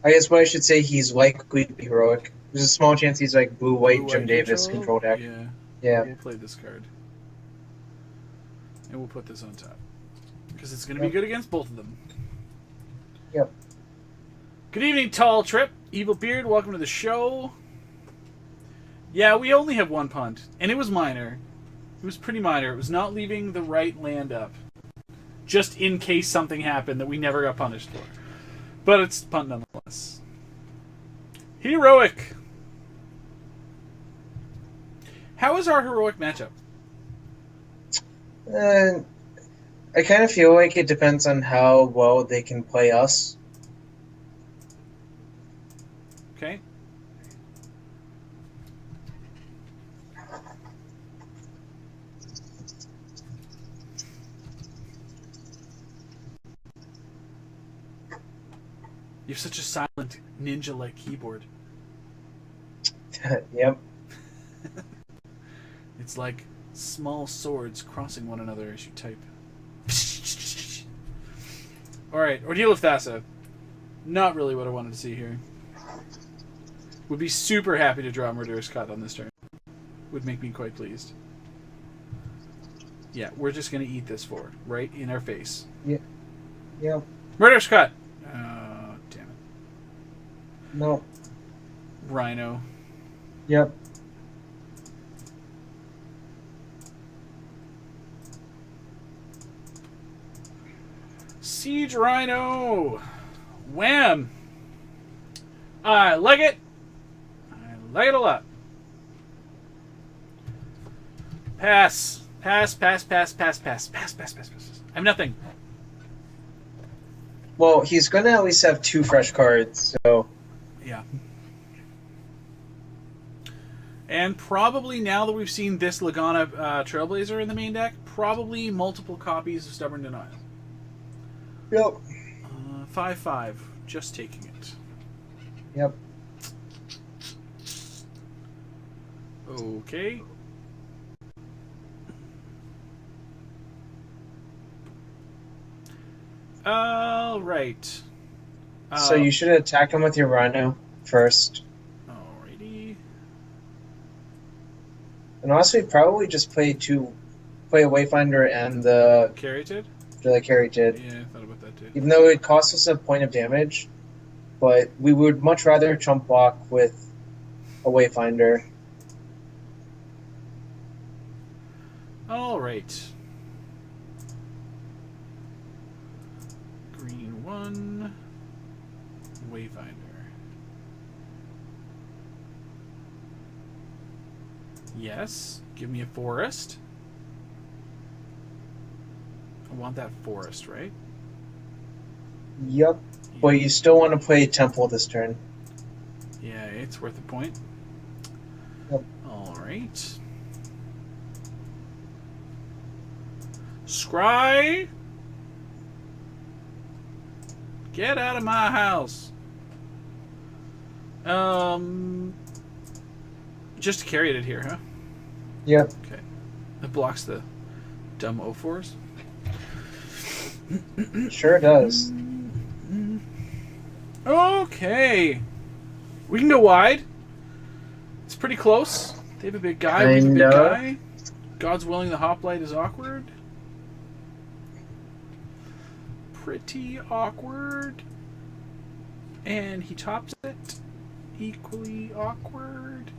I guess what I should say, he's likely to be heroic. There's a small chance he's like blue-white Jim Blue-white Davis neutral? control deck. Yeah. Yeah. We'll play this card. And we'll put this on top. Because it's going to be Yep. good against both of them. Yep. Good evening, Tall Trip. Evil Beard, welcome to the show. Yeah, we only have one punt. And it was minor. It was pretty minor. It was not leaving the right land up. Just in case something happened that we never got punished for. But it's punt nonetheless. Heroic. How is our heroic matchup? I kind of feel like it depends on how well they can play us. Okay. You have such a silent ninja-like keyboard. Yep. It's like small swords crossing one another as you type. Alright, Ordeal of Thassa. Not really what I wanted to see here. Would be super happy to draw Murderous Cut on this turn. Would make me quite pleased. Yeah, we're just going to eat this forward. Right in our face. Yeah. Yep. Murderous Cut! Oh, damn it. No. Rhino. Yep. Siege Rhino! Wham! I like it! I like it a lot. Pass. Pass, pass, pass, pass, pass, pass, pass, pass, pass. I have nothing. Well, he's going to at least have 2 fresh cards, so... Yeah. And probably now that we've seen this Lagana Trailblazer in the main deck, probably multiple copies of Stubborn Denial. Yep. 5/5. Just taking it. Yep. Okay. All right. So you should attack him with your Rhino first. Alrighty. And honestly, probably just play a Wayfinder and the Carroted? Carry Tid. Yeah, I thought about that too. Even though it costs us a point of damage, but we would much rather chump block with a Wayfinder. Alright. Green 1. Wayfinder. Yes. Give me a forest. I want that forest, right? Yep. But you still want to play Temple this turn. Yeah, it's worth a point. Yep. Alright. Scry! Get out of my house! Just carried it here, huh? Yep. Okay. It blocks the dumb O4s. Sure does. Okay. We can go wide. It's pretty close. They have a big guy. We have a big Kinda. guy. God's willing, the hoplite is awkward. Pretty awkward. And he tops it. Equally awkward.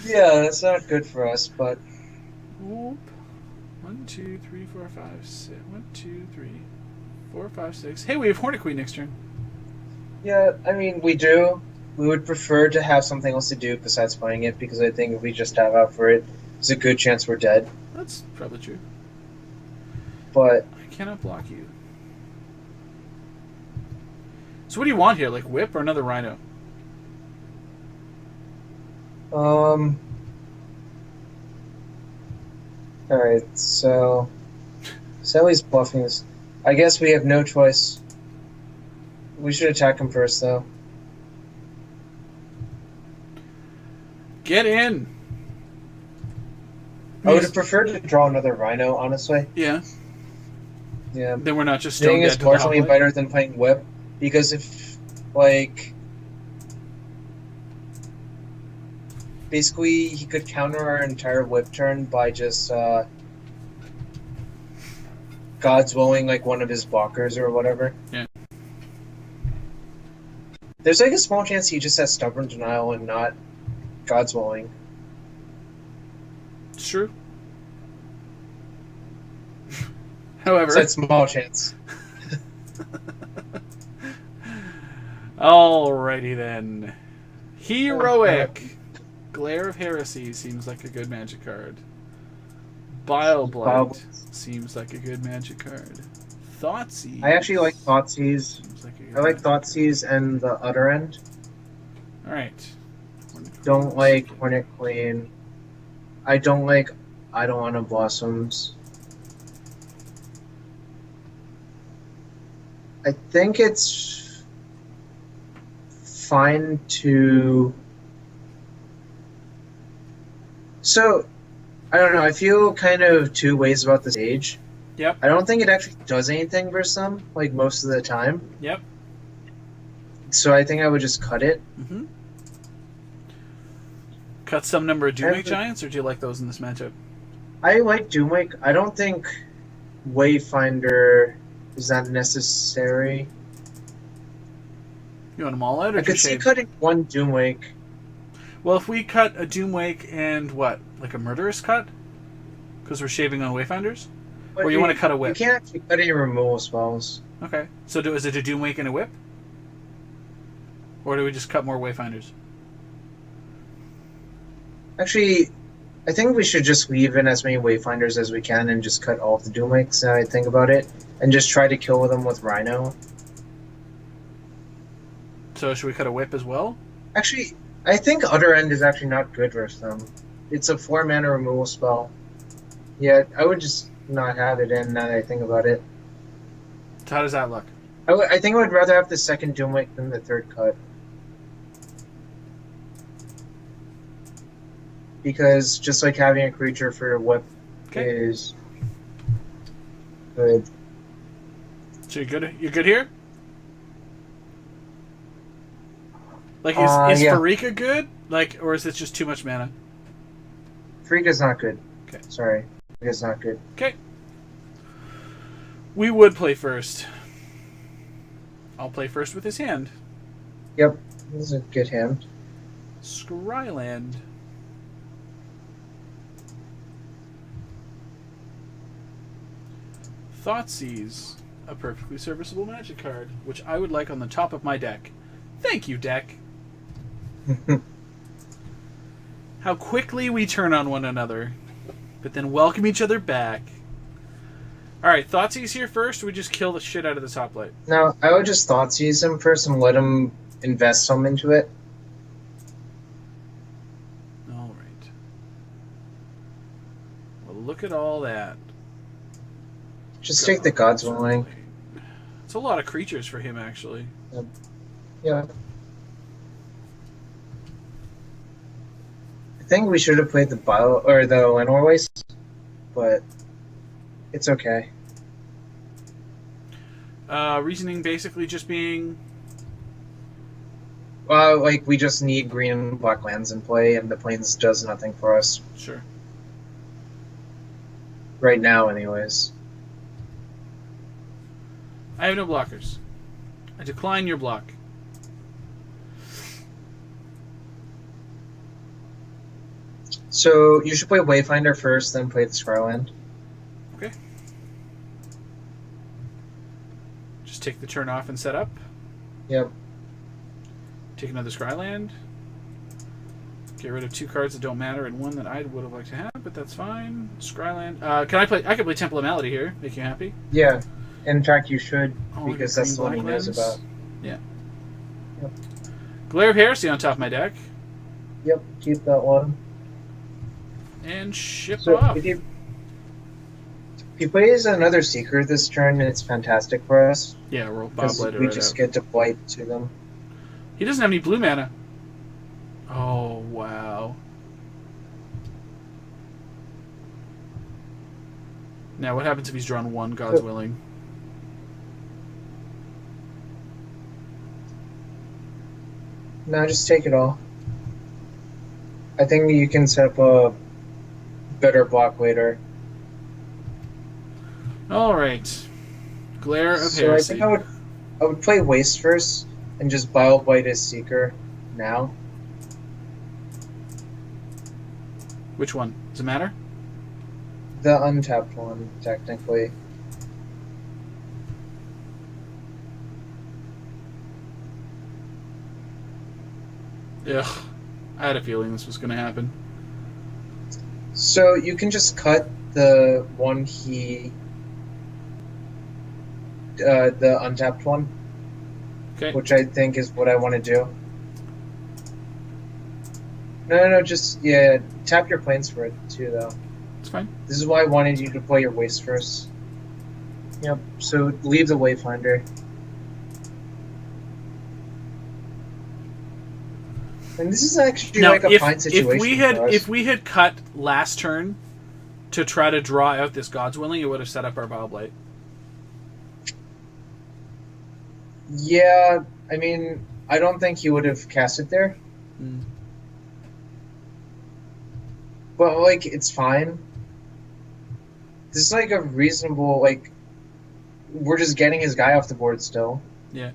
Yeah, that's not good for us, but... Whoop. 1, 2, 3, 4, 5, 6. 1, 2, 3, 4, 5, 6. Hey, we have Hornet Queen next turn. Yeah, I mean, we do. We would prefer to have something else to do besides playing it, because I think if we just have out for it, there's a good chance we're dead. That's probably true. But... I cannot block you. So what do you want here? Like Whip or another Rhino? Alright, so... Sally's bluffing this. I guess we have no choice. We should attack him first, though. Get in! I would have preferred to draw another Rhino, honestly. Yeah. Yeah. Then we're not just Staying stone is dead to the marginally hoplite. better than playing Whip. Because if, like, basically he could counter our entire whip turn by just God's willing like one of his blockers or whatever. Yeah. There's like a small chance he just has stubborn denial and not God's willing. It's true. However, So it's small chance. Alrighty then. Heroic. Glare of Heresy seems like a good magic card. Bileblight seems like a good magic card. Thoughtseize. I actually like Thoughtseize. I like Thoughtseize and the Utter End. Alright. Don't like Hornet Queen. I don't like Idolana Blossoms. I think it's fine to... So, I don't know, I feel kind of two ways about this age. Yep. I don't think it actually does anything versus them, like, most of the time. Yep. So I think I would just cut it. Mm-hmm. Cut some number of Doomwake Giants, or do you like those in this matchup? I like Doomwake. I don't think Wayfinder is that necessary. You want them all out? Or I could see cutting one Doomwake. Well, if we cut a Doomwake and what? Like a Murderous cut? Because we're shaving on Wayfinders? But or you want to cut a Whip? You can't actually cut any removal spells. Okay. So is it a Doomwake and a Whip? Or do we just cut more Wayfinders? Actually, I think we should just leave in as many Wayfinders as we can and just cut all of the Doomwakes now I think about it. And just try to kill them with Rhino. So should we cut a Whip as well? Actually, I think Utter End is actually not good versus them. It's a 4-mana removal spell. Yeah, I would just not have it in now that I think about it. So how does that look? I think I would rather have the second Doomwake than the third cut. Because just like having a creature for your whip is good. So you're good? You're good here? Like, is yeah. Farika good? Like, or is it just too much mana? Farika's not good. Okay. Sorry. Farika's not good. Okay. We would play first. I'll play first with his hand. Yep. This is a good hand. Scryland. Thoughtseize. A perfectly serviceable magic card, which I would like on the top of my deck. Thank you, deck. How quickly we turn on one another, but then welcome each other back. Alright, Thoughtseize here first, or we just kill the shit out of the top light? No, I would just Thoughtseize him first and let him invest some into it. Alright. Well, look at all that. Just take the God's Willing. It's a lot of creatures for him, actually. Yeah. I think we should have played the Lenore Waste, but it's okay. Reasoning basically just being... Like, we just need green and black lands in play, and the Plains does nothing for us. Sure. Right now, anyways. I have no blockers. I decline your block. So, you should play Wayfinder first, then play the Scryland. Okay. Just take the turn off and set up. Yep. Take another Scryland. Get rid of 2 cards that don't matter and one that I would have liked to have, but that's fine. Scryland. I can play Temple of Malady here. Make you happy? Yeah. In fact, you should, Oh, because that's the one he knows about. Yeah. Yep. Glare of Heresy on top of my deck. Yep, keep that one. And ship So off. if he plays another Seeker this turn, it's fantastic for us. Yeah, we'll Because Bob we right just out. get to blight to them. He doesn't have any blue mana. Oh, wow. Now, what happens if he's drawn 1 God's Willing? No, just take it all. I think you can set up a better block later. All right. Glare of So I think Heresy. I would play Waste first and just Bile Blight as Seeker now. Which one? Does it matter? The untapped one, technically. Ugh. I had a feeling this was going to happen. So you can just cut the the untapped one, Okay. which I think is what I want to do. No, just, yeah, tap your planes for it too, though. It's fine. This is why I wanted you to play your Waste first. Yep, so leave the Wayfinder. And this is actually Now, like a fine situation for us. if we had cut last turn to try to draw out this God's Willing, it would have set up our Bile Blight. Yeah, I mean, I don't think he would have cast it there. Mm. But, like, it's fine. This is, like, a reasonable, like, we're just getting his guy off the board still. Yeah.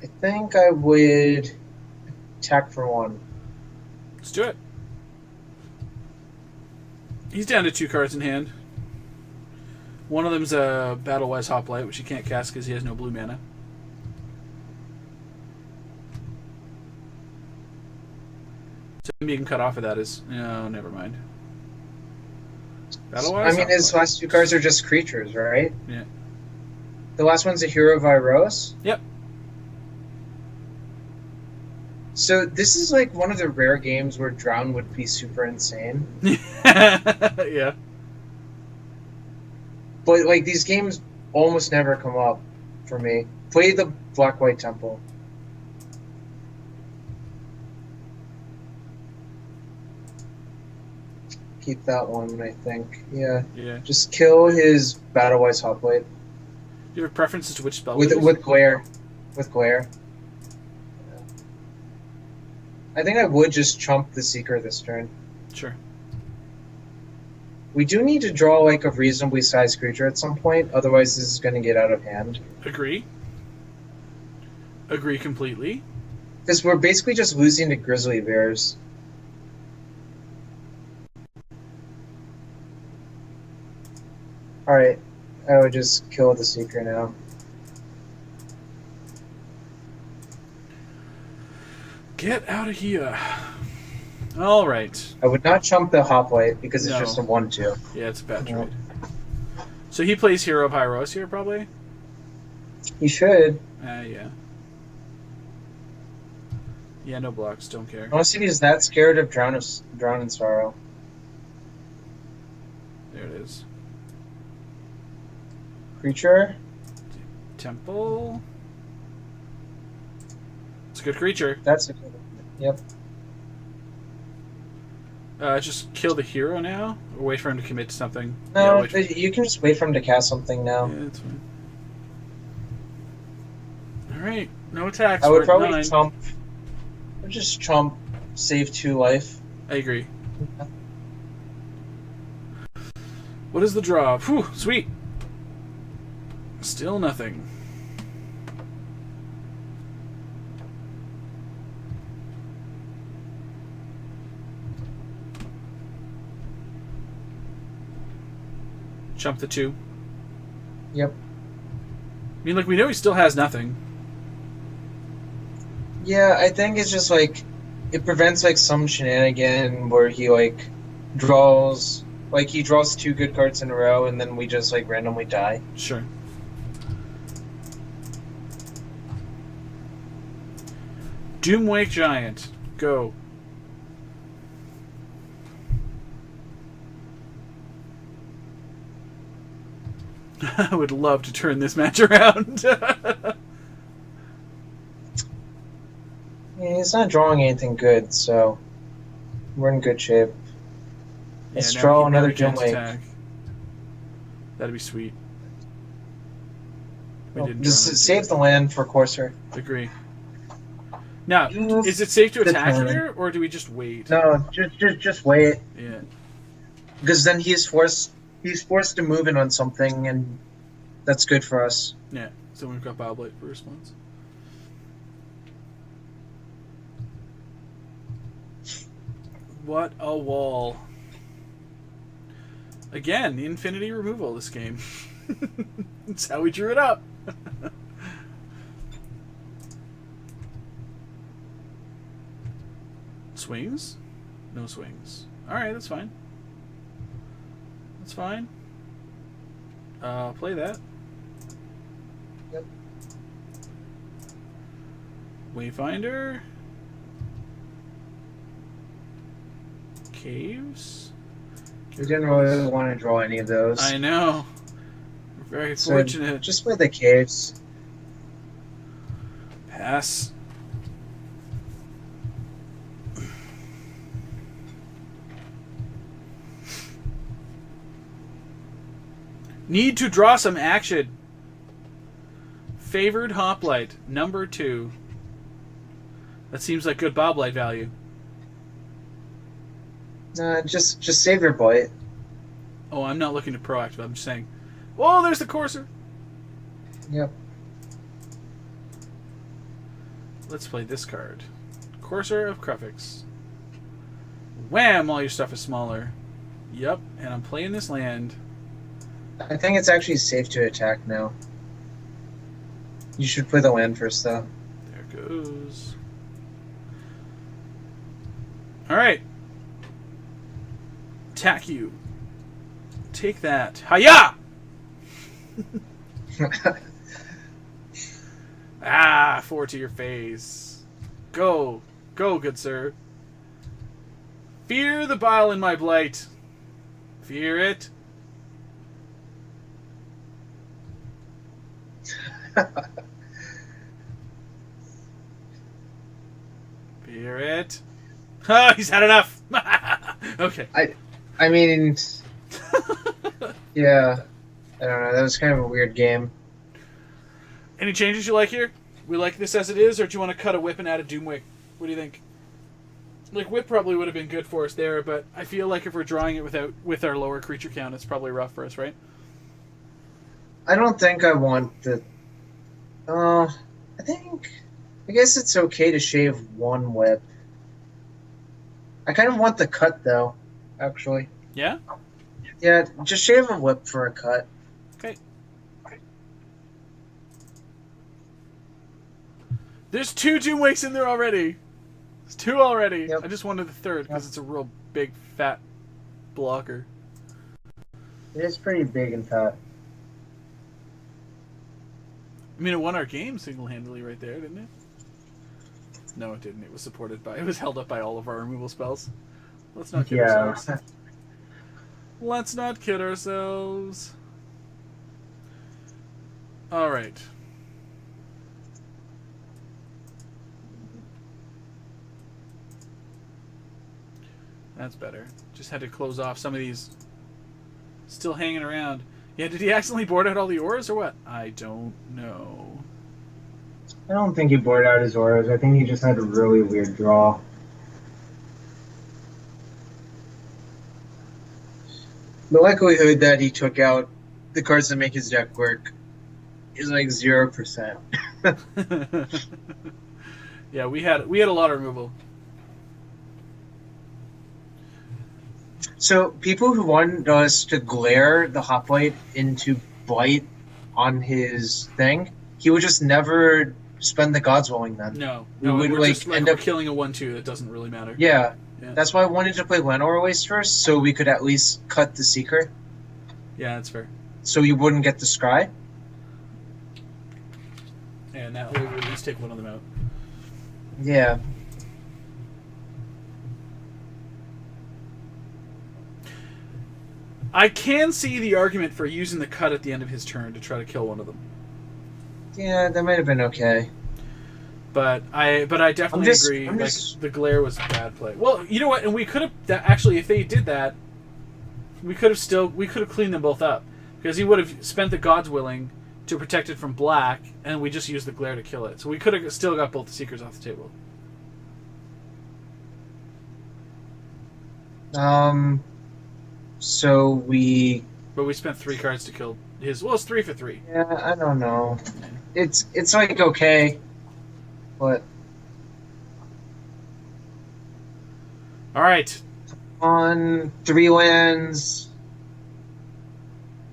I think I would attack for one. Let's do it. He's down to 2 cards in hand. One of them's a Battle-Wise Hoplite, which he can't cast because he has no blue mana. So maybe you can cut off of that as... No, never mind. Battle-Wise I mean, his Hoplite. last 2 cards are just creatures, right? Yeah. The last one's a Hero of Iroas. Yep. So this is like one of the rare games where Drown would be super insane. Yeah. But like these games almost never come up for me. Play the Black-White Temple. Keep that one, I think. Yeah. Yeah. Just kill his Battle-Wise Hoplite. Do you have preferences to which spell With we use? with glare. With glare. I think I would just chump the Seeker this turn. Sure. We do need to draw like a reasonably sized creature at some point, otherwise this is going to get out of hand. Agree. Agree completely. Because we're basically just losing to Grizzly Bears. Alright, I would just kill the Seeker now. Get out of here. All right. I would not chump the Hoplite because it's No. just a 1-2. Yeah, it's a bad No. trade. So he plays Hero of Hyros here, probably? He should. Yeah. Yeah, no blocks. Don't care. Unless he's that scared of Drown in Sorrow. There it is. Creature? Temple. It's a good creature. That's a good one. Yep. Just kill the hero now? Or wait for him to commit to something? No, Yeah, wait for... you can just wait for him to cast something now. Yeah, that's fine. Alright, no attacks. I We're would at probably 9. chump. I would just chump, save 2 life. I agree. What is the draw? Whew, sweet. Still nothing. Jump the 2. Yep. I mean, like, we know he still has nothing. Yeah, I think it's just like it prevents like some shenanigan where he like draws like he draws 2 good cards in a row and then we just like randomly die. Sure. Doomwake Giant. Go. I would love to turn this match around. Yeah, he's not drawing anything good, so we're in good shape. Let's draw now another he can't Doomwake. attack. That'd be sweet. We didn't draw Just into save it. the land for Courser. Agree. Now, Oof, is it safe to the attack turn. here, or do we just wait? No, just wait, Yeah. because then he's forced to move in on something, and that's good for us. Yeah. So we've got Bowblade for response. What a wall. Again, infinity removal this game. That's how we drew it up. Swings? No swings. Alright, that's fine. That's fine. Play that. Yep. Wayfinder. Caves. We didn't really want to draw any of those. I know. We're very So fortunate. just play the caves. Pass. Need to draw some action. Favored Hoplite, number 2. That seems like good Boblight value. Just save your blight. Oh, I'm not looking to proactive. I'm just saying. Oh, there's the Courser. Yep. Let's play this card. Courser of Crufix. Wham! All your stuff is smaller. Yep, and I'm playing this land. I think it's actually safe to attack now. You should play the land first, though. There goes. Alright. Attack you. Take that. Hiya! Ah, 4 to your face. Go. Go, good sir. Fear the bile in my blight. Fear it. Fear it. Oh, he's had enough. Okay. I mean, yeah. I don't know. That was kind of a weird game. Any changes you like here? We like this as it is, or do you want to cut a whip and add a Doomwick? What do you think? Like, whip probably would have been good for us there, but I feel like if we're drawing it with our lower creature count, it's probably rough for us, right? I don't think I want the. I guess it's okay to shave one whip. I kind of want the cut, though, actually. Yeah? Yeah, just shave a whip for a cut. Okay. There's 2 Doomwakes in there already. There's 2 already. Yep. I just wanted the third because it's a real big, fat blocker. It is pretty big and fat. I mean, it won our game single-handedly right there, didn't it? No, it didn't. It was held up by all of our removal spells. Let's not kid ourselves. Let's not kid ourselves. Alright. That's better. Just had to close off some of these still hanging around. Yeah, did he accidentally board out all the auras or what? I don't know. I don't think he bored out his auras. I think he just had a really weird draw. The likelihood that he took out the cards that make his deck work is like 0%. Yeah, we had a lot of removal. So people who wanted us to glare the hoplite into blight on his thing, he would just never spend the God's Willing then. No, We would we're like just end we're up killing a 1/2. That doesn't really matter. Yeah. Yeah. That's why I wanted to play Lenore Waste first, so we could at least cut the Seeker, Yeah, that's fair. so you wouldn't get the Scry. And that way we at least take one of them out. Yeah. I can see the argument for using the cut at the end of his turn to try to kill one of them. Yeah, that might have been okay. But I definitely agree. The glare was a bad play. Well, you know what? And we could have actually, if they did that, we could have cleaned them both up because he would have spent the God's Willing to protect it from black, and we just used the glare to kill it. So we could have still got both the Seekers off the table. So we. But we spent 3 cards to kill his. Well, it's 3 for 3. Yeah, I don't know. It's like okay, but All right. on 3 lands,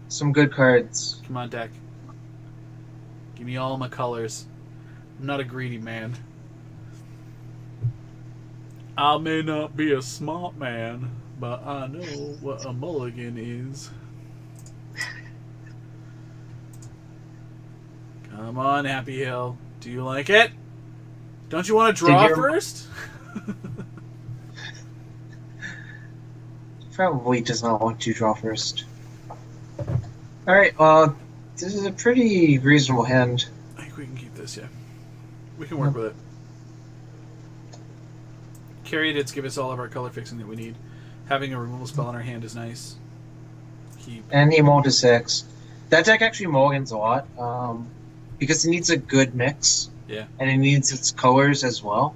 some good cards. Come on, deck. Give me all my colors. I'm not a greedy man. I may not be a smart man, but I know what a mulligan is. Come on, Happy Hill. Do you like it? Don't you want to draw first? Probably does not want to draw first. Alright, this is a pretty reasonable hand. I think we can keep this, yeah. We can work with it. Caryatids give us all of our color fixing that we need. Having a removal spell in our hand is nice. Keep. And he mulled to 6. That deck actually mulligans a lot, because it needs a good mix. Yeah. And it needs its colors as well.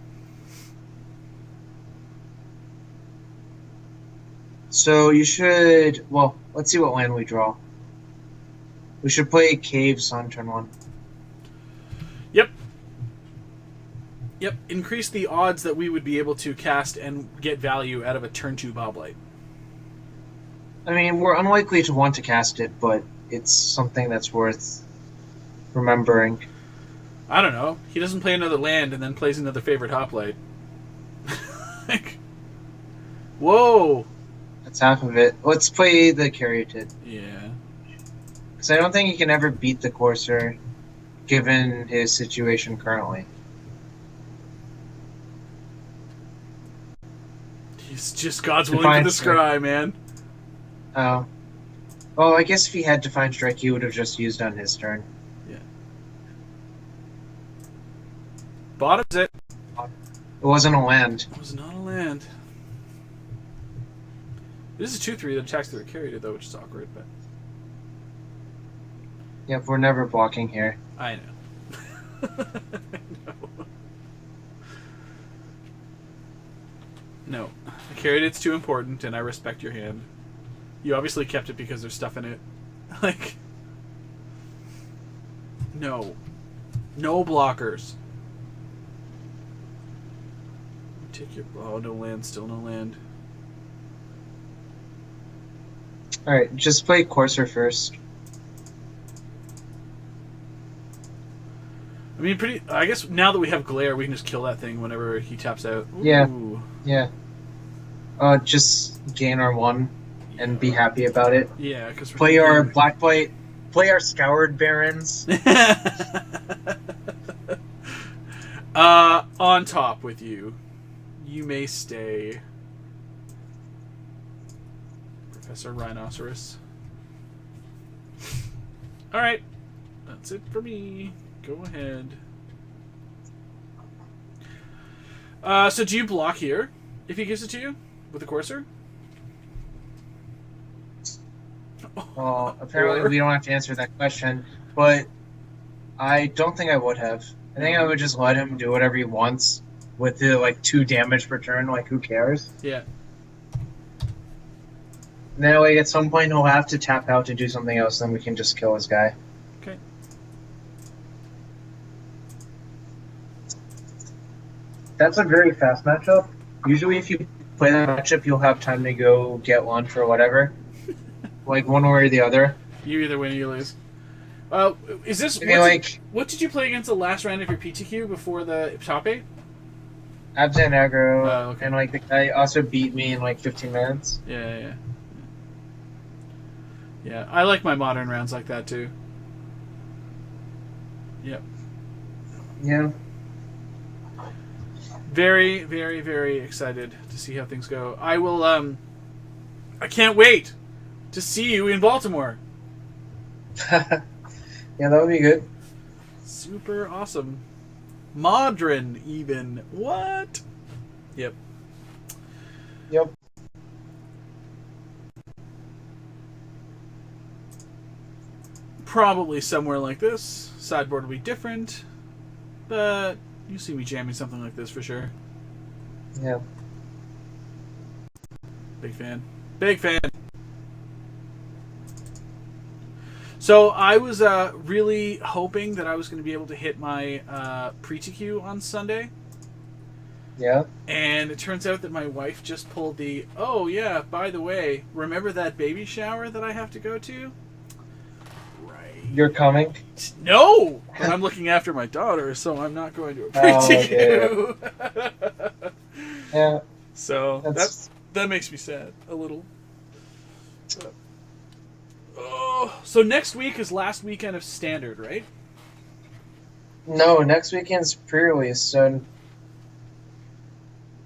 So you should... Well, let's see what land we draw. We should play Caves on turn 1. Yep. Yep. Increase the odds that we would be able to cast and get value out of a turn 2 Bobblight. I mean, we're unlikely to want to cast it, but it's something that's worth remembering. I don't know. He doesn't play another land and then plays another favorite hoplite. Like, whoa! That's half of it. Let's play the Caryatid. Yeah. Because I don't think he can ever beat the Courser, given his situation currently. He's just God's willing for the scry, man. Oh. Well, I guess if he had Defiant Strike, he would have just used on his turn. Yeah. Bottoms it. It wasn't a land. It was not a land. This is 2/3 that attacks through a Caryatid, though, which is awkward, but... Yep, we're never blocking here. I know. I know. No. The Caryatid's too important, and I respect your hand. You obviously kept it because there's stuff in it. Like... No. No blockers. Take your... Oh, no land. Still no land. Alright, just play Courser first. I mean, I guess now that we have Glare, we can just kill that thing whenever he taps out. Ooh. Yeah. Yeah. Just gain our 1 and be happy about it. Yeah, because play our Blackblight, play our Scoured Barons. On top with you. You may stay. Professor Rhinoceros. Alright. That's it for me. Go ahead. So do you block here if he gives it to you with the Courser? Well, apparently we don't have to answer that question, but I don't think I would have. I think I would just let him do whatever he wants with the, like, 2 damage per turn. Like, who cares? Yeah. And then, like, at some point he'll have to tap out to do something else, then we can just kill his guy. Okay. That's a very fast matchup. Usually if you play that matchup, you'll have time to go get lunch or whatever. Like, one way or the other. You either win or you lose. Is this... What did you play against the last round of your PTQ before the top 8? Abzan aggro, okay. and, like, the guy also beat me in, like, 15 minutes. Yeah. Yeah, I like my modern rounds like that, too. Yep. Yeah. Very, very, very excited to see how things go. I will, I can't wait to see you in Baltimore. Yeah, that would be good. Super awesome. Modern, even. What? Yep. Yep. probably somewhere like this. Sideboard will be different, but you see me jamming something like this for sure. Yeah. Big fan. Big fan. So I was really hoping that I was going to be able to hit my pre-TQ on Sunday. Yeah. And it turns out that my wife just pulled the, oh yeah, by the way, remember that baby shower that I have to go to? Right. You're coming? No! But I'm looking after my daughter, so I'm not going to a pre-TQ. Yeah. So that makes me sad a little. Oh, so next week is last weekend of Standard, right? No, next weekend's pre-release, so...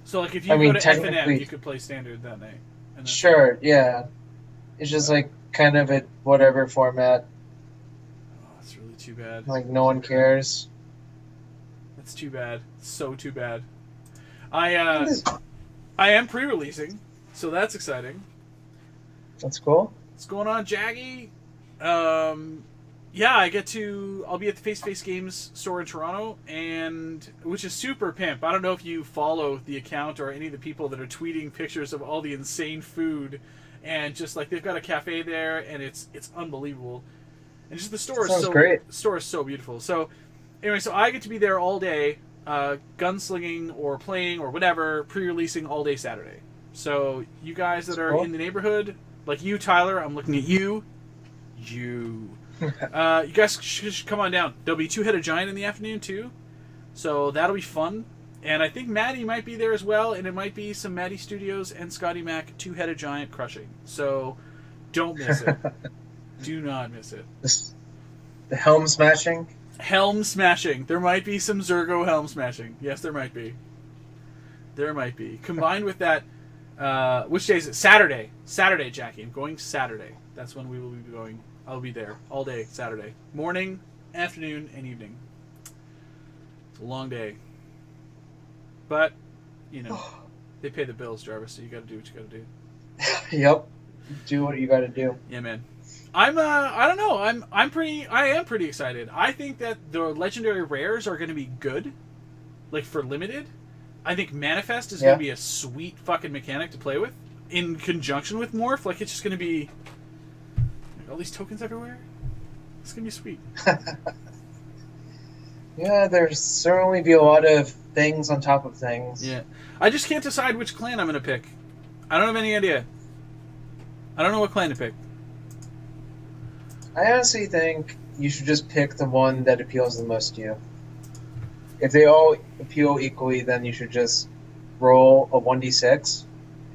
So, like, if you go to F&M, you could play Standard that night. Sure, yeah. It's just, like, kind of a whatever format. Oh, that's really too bad. Like, no one cares. That's too bad. So too bad. I am pre-releasing, so that's exciting. That's cool. What's going on, Jaggy? Yeah, I'll be at the Face to Face Games store in Toronto, and which is super pimp. I don't know if you follow the account or any of the people that are tweeting pictures of all the insane food, and just like they've got a cafe there, and it's unbelievable. And just the store is great. The store is so beautiful. So anyway, so I get to be there all day, gunslinging or playing or whatever, pre-releasing all day Saturday. So you guys that are in the neighborhood, like you, Tyler, I'm looking at you. You guys should come on down. There'll be Two-Headed Giant in the afternoon too, so that'll be fun. And I think Maddie might be there as well, and it might be some Maddie Studios and Scotty Mac Two-Headed Giant crushing. So don't miss it. Do not miss it. The helm smashing? Helm smashing. There might be some Zergo helm smashing. Yes, there might be. There might be. Combined with that, which day is it? Saturday. Saturday, Jackie. I'm going Saturday. That's when we will be going. I'll be there all day Saturday. Morning, afternoon, and evening. It's a long day. But, you know, they pay the bills, Jarvis, so you gotta do what you gotta do. Yep. Do what you gotta do. Yeah, man. I don't know. I am pretty excited. I think that the legendary rares are gonna be good. Like for limited. I think Manifest is gonna be a sweet fucking mechanic to play with. In conjunction with Morph. Like it's just gonna be all these tokens everywhere. It's gonna be sweet. Yeah, there's certainly be a lot of things on top of things. Yeah. I just can't decide which clan I'm gonna pick. I don't have any idea. I don't know what clan to pick. I honestly think you should just pick the one that appeals the most to you. If they all appeal equally, then you should just roll a 1d6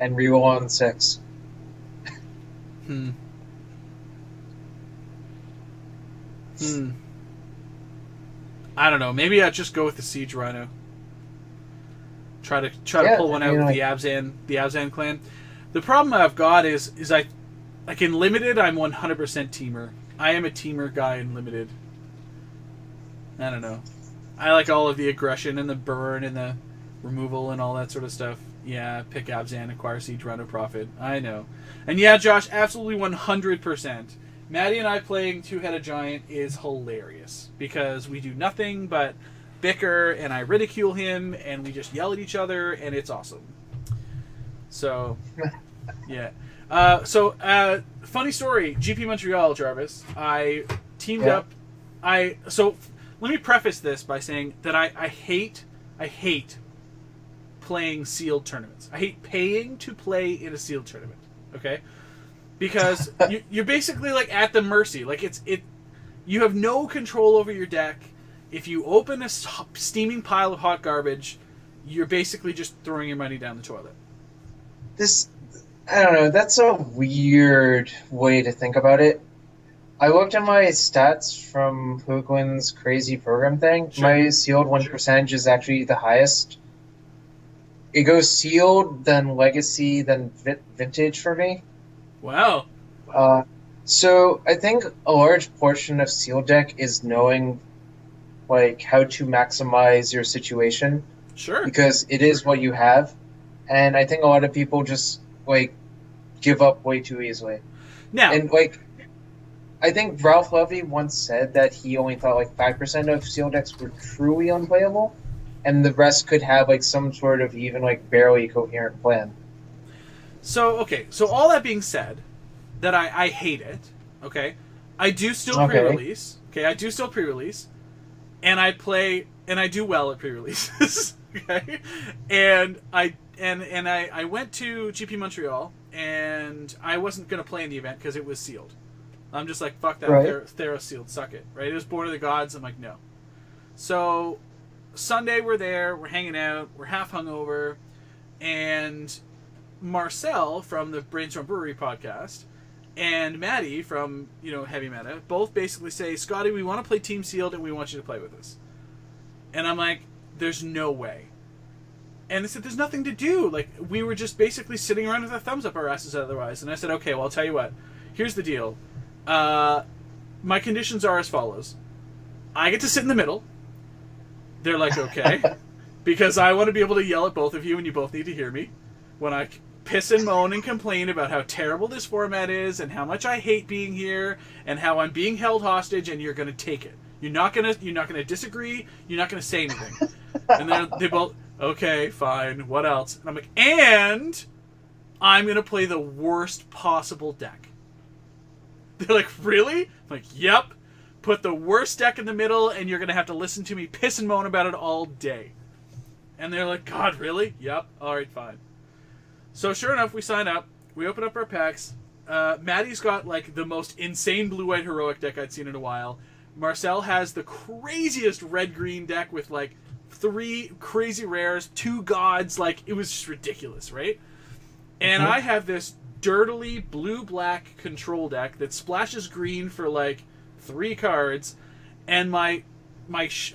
and reroll on 6. I don't know. Maybe I'd just go with the Siege Rhino. Try to pull one out with the Abzan clan. The problem I've got is I like in limited I'm 100% teamer. I am a teamer guy in limited. I don't know. I like all of the aggression and the burn and the removal and all that sort of stuff. Yeah, pick Abzan, acquire Siege Rhino Profit. I know. And yeah, Josh, absolutely 100%. Maddie and I playing Two-Headed Giant is hilarious because we do nothing but bicker and I ridicule him and we just yell at each other and it's awesome. So, yeah. Funny story, GP Montreal, Jarvis. I teamed up. So let me preface this by saying that I hate playing sealed tournaments. I hate paying to play in a sealed tournament. Okay? Because you're basically like at the mercy. Like you have no control over your deck. If you open a steaming pile of hot garbage, you're basically just throwing your money down the toilet. I don't know. That's a weird way to think about it. I looked at my stats from Hoogland's crazy program thing. Sure. My sealed win percentage is actually the highest. It goes sealed, then legacy, then vintage for me. Wow. So I think a large portion of sealed deck is knowing like how to maximize your situation. Sure. Because it is what you have. And I think a lot of people just like give up way too easily. Now, and like I think Ralph Levy once said that he only thought like 5% of sealed decks were truly unplayable, and the rest could have like some sort of even like barely coherent plan. So okay, so all that being said, that I hate it. Okay, I do still Okay. pre-release. Okay, I do still pre-release, and I play and I do well at pre-releases. Okay, and I went to GP Montreal and I wasn't gonna play in the event because it was sealed. I'm just like fuck that Right. Theros sealed, suck it. Right? It was Born of the Gods. I'm like no. So Sunday we're there, we're hanging out, we're half hungover, and Marcel from the Brainstorm Brewery podcast and Maddie from Heavy Meta both basically say, Scotty, we want to play Team Sealed and we want you to play with us. And I'm like, there's no way. And they said, there's nothing to do. Like, we were just basically sitting around with our thumbs up our asses otherwise. And I said, okay, well, I'll tell you what. Here's the deal. My conditions are as follows. I get to sit in the middle. They're like, okay. Because I want to be able to yell at both of you and you both need to hear me. When I piss and moan and complain about how terrible this format is and how much I hate being here and how I'm being held hostage and you're going to take it. You're not gonna disagree. You're not gonna say anything. And they both, okay, fine. What else? And I'm like, and I'm gonna play the worst possible deck. They're like, really? I'm like, yep. Put the worst deck in the middle, and you're gonna have to listen to me piss and moan about it all day. And they're like, God, really? Yep. All right, fine. So sure enough, we sign up. We open up our packs. Maddie's got like the most insane blue-white heroic deck I'd seen in a while. Marcel has the craziest red-green deck with like 3 crazy rares, 2 gods. Like, it was just ridiculous, right? And I have this dirtily blue-black control deck that splashes green for like 3 cards, and I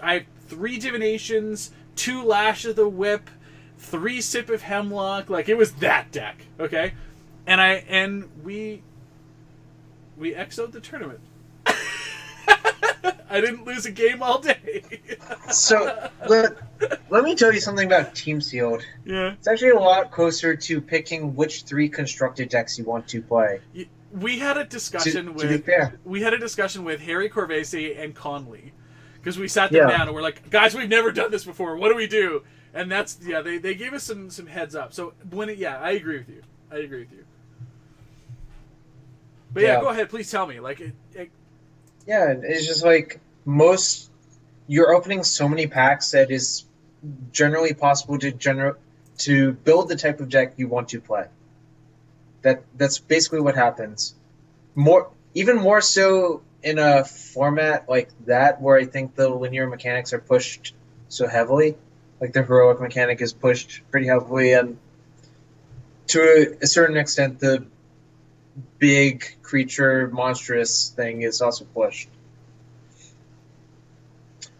have 3 divinations, 2 Lash of the Whip, 3 Sip of Hemlock. Like, it was that deck, okay? And we exoed the tournament. I didn't lose a game all day. So let me tell you something about Team Sealed. Yeah. It's actually a lot closer to picking which 3 constructed decks you want to play. We had a discussion To be fair. we had a discussion with Harry Corvese and Conley, because we sat them down and we're like, guys, we've never done this before. What do we do? And that's they gave us some heads up. So I agree with you. But go ahead, please tell me. Like Yeah, it's just like you're opening so many packs that is generally possible to build the type of deck you want to play. That's basically what happens. Even more so in a format like that, where I think the linear mechanics are pushed so heavily. Like the heroic mechanic is pushed pretty heavily, and to a certain extent, the big creature monstrous thing is also pushed.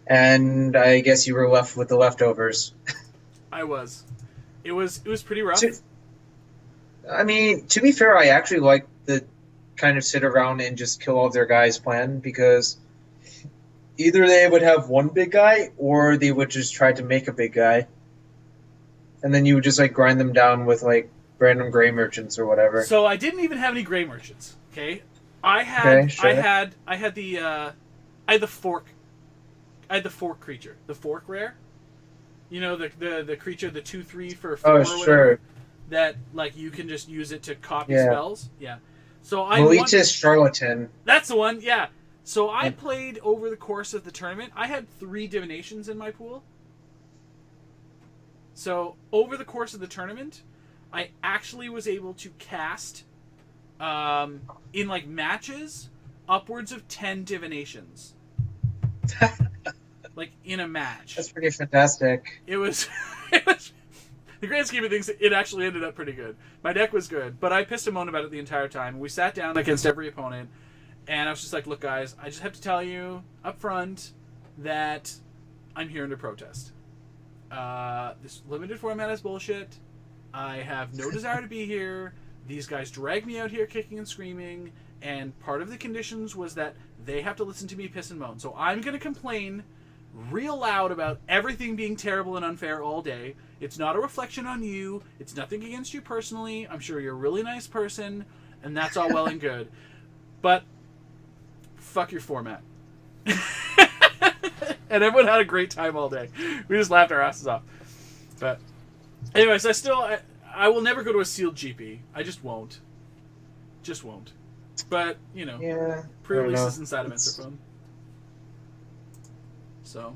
And I guess you were left with the leftovers. I was. It was pretty rough. I mean, to be fair, I actually like the kind of sit around and just kill all their guys plan, because either they would have one big guy or they would just try to make a big guy. And then you would just like grind them down with like random gray merchants or whatever. So I didn't even have any gray merchants. Okay, I had the fork. I had the fork creature, the fork rare. You know, the creature, the 2/3 for 4 or whatever. Sure. That like you can just use it to copy spells. Yeah. So Melita's Charlatan. That's the one. Yeah. So I played over the course of the tournament. I had 3 divinations in my pool. So over the course of the tournament, I actually was able to cast, in like matches, upwards of 10 divinations. Like in a match. That's pretty fantastic. It was the grand scheme of things, it actually ended up pretty good. My deck was good, but I pissed and moaned about it the entire time. We sat down against every opponent, and I was just like, look guys, I just have to tell you up front that I'm here under protest. This limited format is bullshit. I have no desire to be here. These guys drag me out here kicking and screaming, and part of the conditions was that they have to listen to me piss and moan. So I'm going to complain real loud about everything being terrible and unfair all day. It's not a reflection on you. It's nothing against you personally. I'm sure you're a really nice person, and that's all well and good. But fuck your format. And everyone had a great time all day. We just laughed our asses off. But anyways, I will never go to a sealed GP. I just won't. Just won't. But, you know, Yeah, pre-releases and side events are fun. So.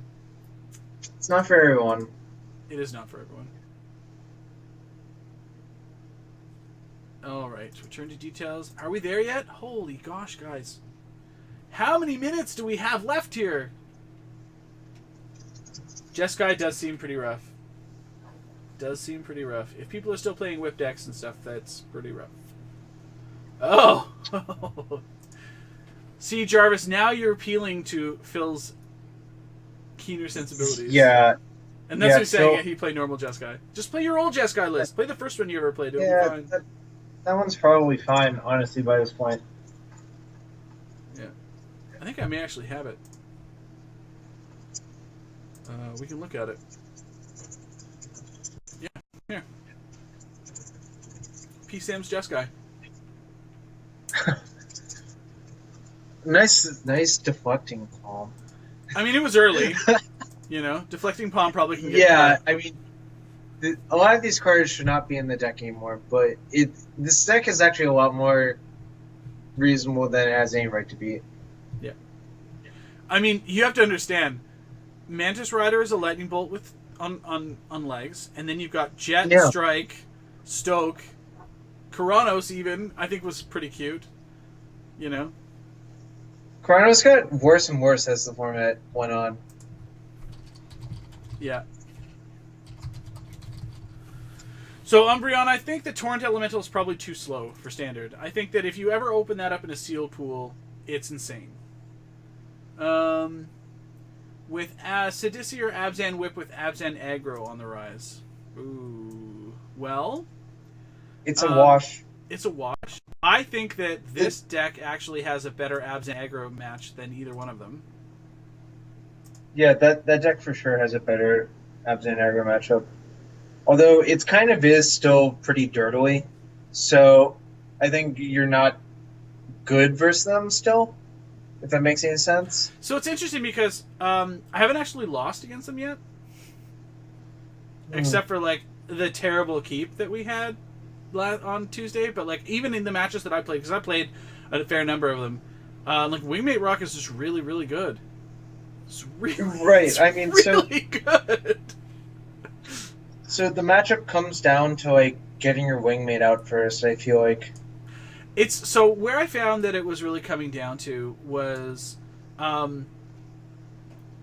It's not for everyone. It is not for everyone. Alright, return to details. Are we there yet? Holy gosh, guys. How many minutes do we have left here? Jeskai does seem pretty rough. Does seem pretty rough. If people are still playing whip decks and stuff, that's pretty rough. Oh! See, Jarvis, now you're appealing to Phil's keener sensibilities. Yeah. And that's what he's saying. He played normal Jeskai. Just play your old Jeskai list. Play the first one you ever played. It'll be fine. That one's probably fine, honestly, by this point. Yeah. I think I may actually have it. We can look at it. Yeah, here. P. Sam's Jeskai. Nice deflecting palm. I mean, it was early. You know, deflecting palm probably can get. Yeah, I mean, a lot of these cards should not be in the deck anymore, but this deck is actually a lot more reasonable than it has any right to be. Yeah. I mean, you have to understand, Mantis Rider is a lightning bolt with on legs, and then you've got Jet, Strike, Stoke, Keranos even, I think was pretty cute. You know? Keranos got worse and worse as the format went on. Yeah. So, Umbreon, I think the Torrent Elemental is probably too slow for Standard. I think that if you ever open that up in a sealed pool, it's insane. With Sidisi or Abzan Whip with Abzan Aggro on the rise. Ooh. Well... It's a wash. It's a wash. I think that this deck actually has a better Abzan Aggro match than either one of them. Yeah, that deck for sure has a better Abzan Aggro matchup. Although it kind of is still pretty dirtily. So I think you're not good versus them still, if that makes any sense. So it's interesting because I haven't actually lost against them yet. Except for, like, the terrible keep that we had on Tuesday. But, like, even in the matches that I played, because I played a fair number of them, like, Wingmate Rock is just really, really good. It's really, right. It's I mean, really good. So the matchup comes down to, like, getting your Wingmate out first, I feel like. It's so where I found that it was really coming down to was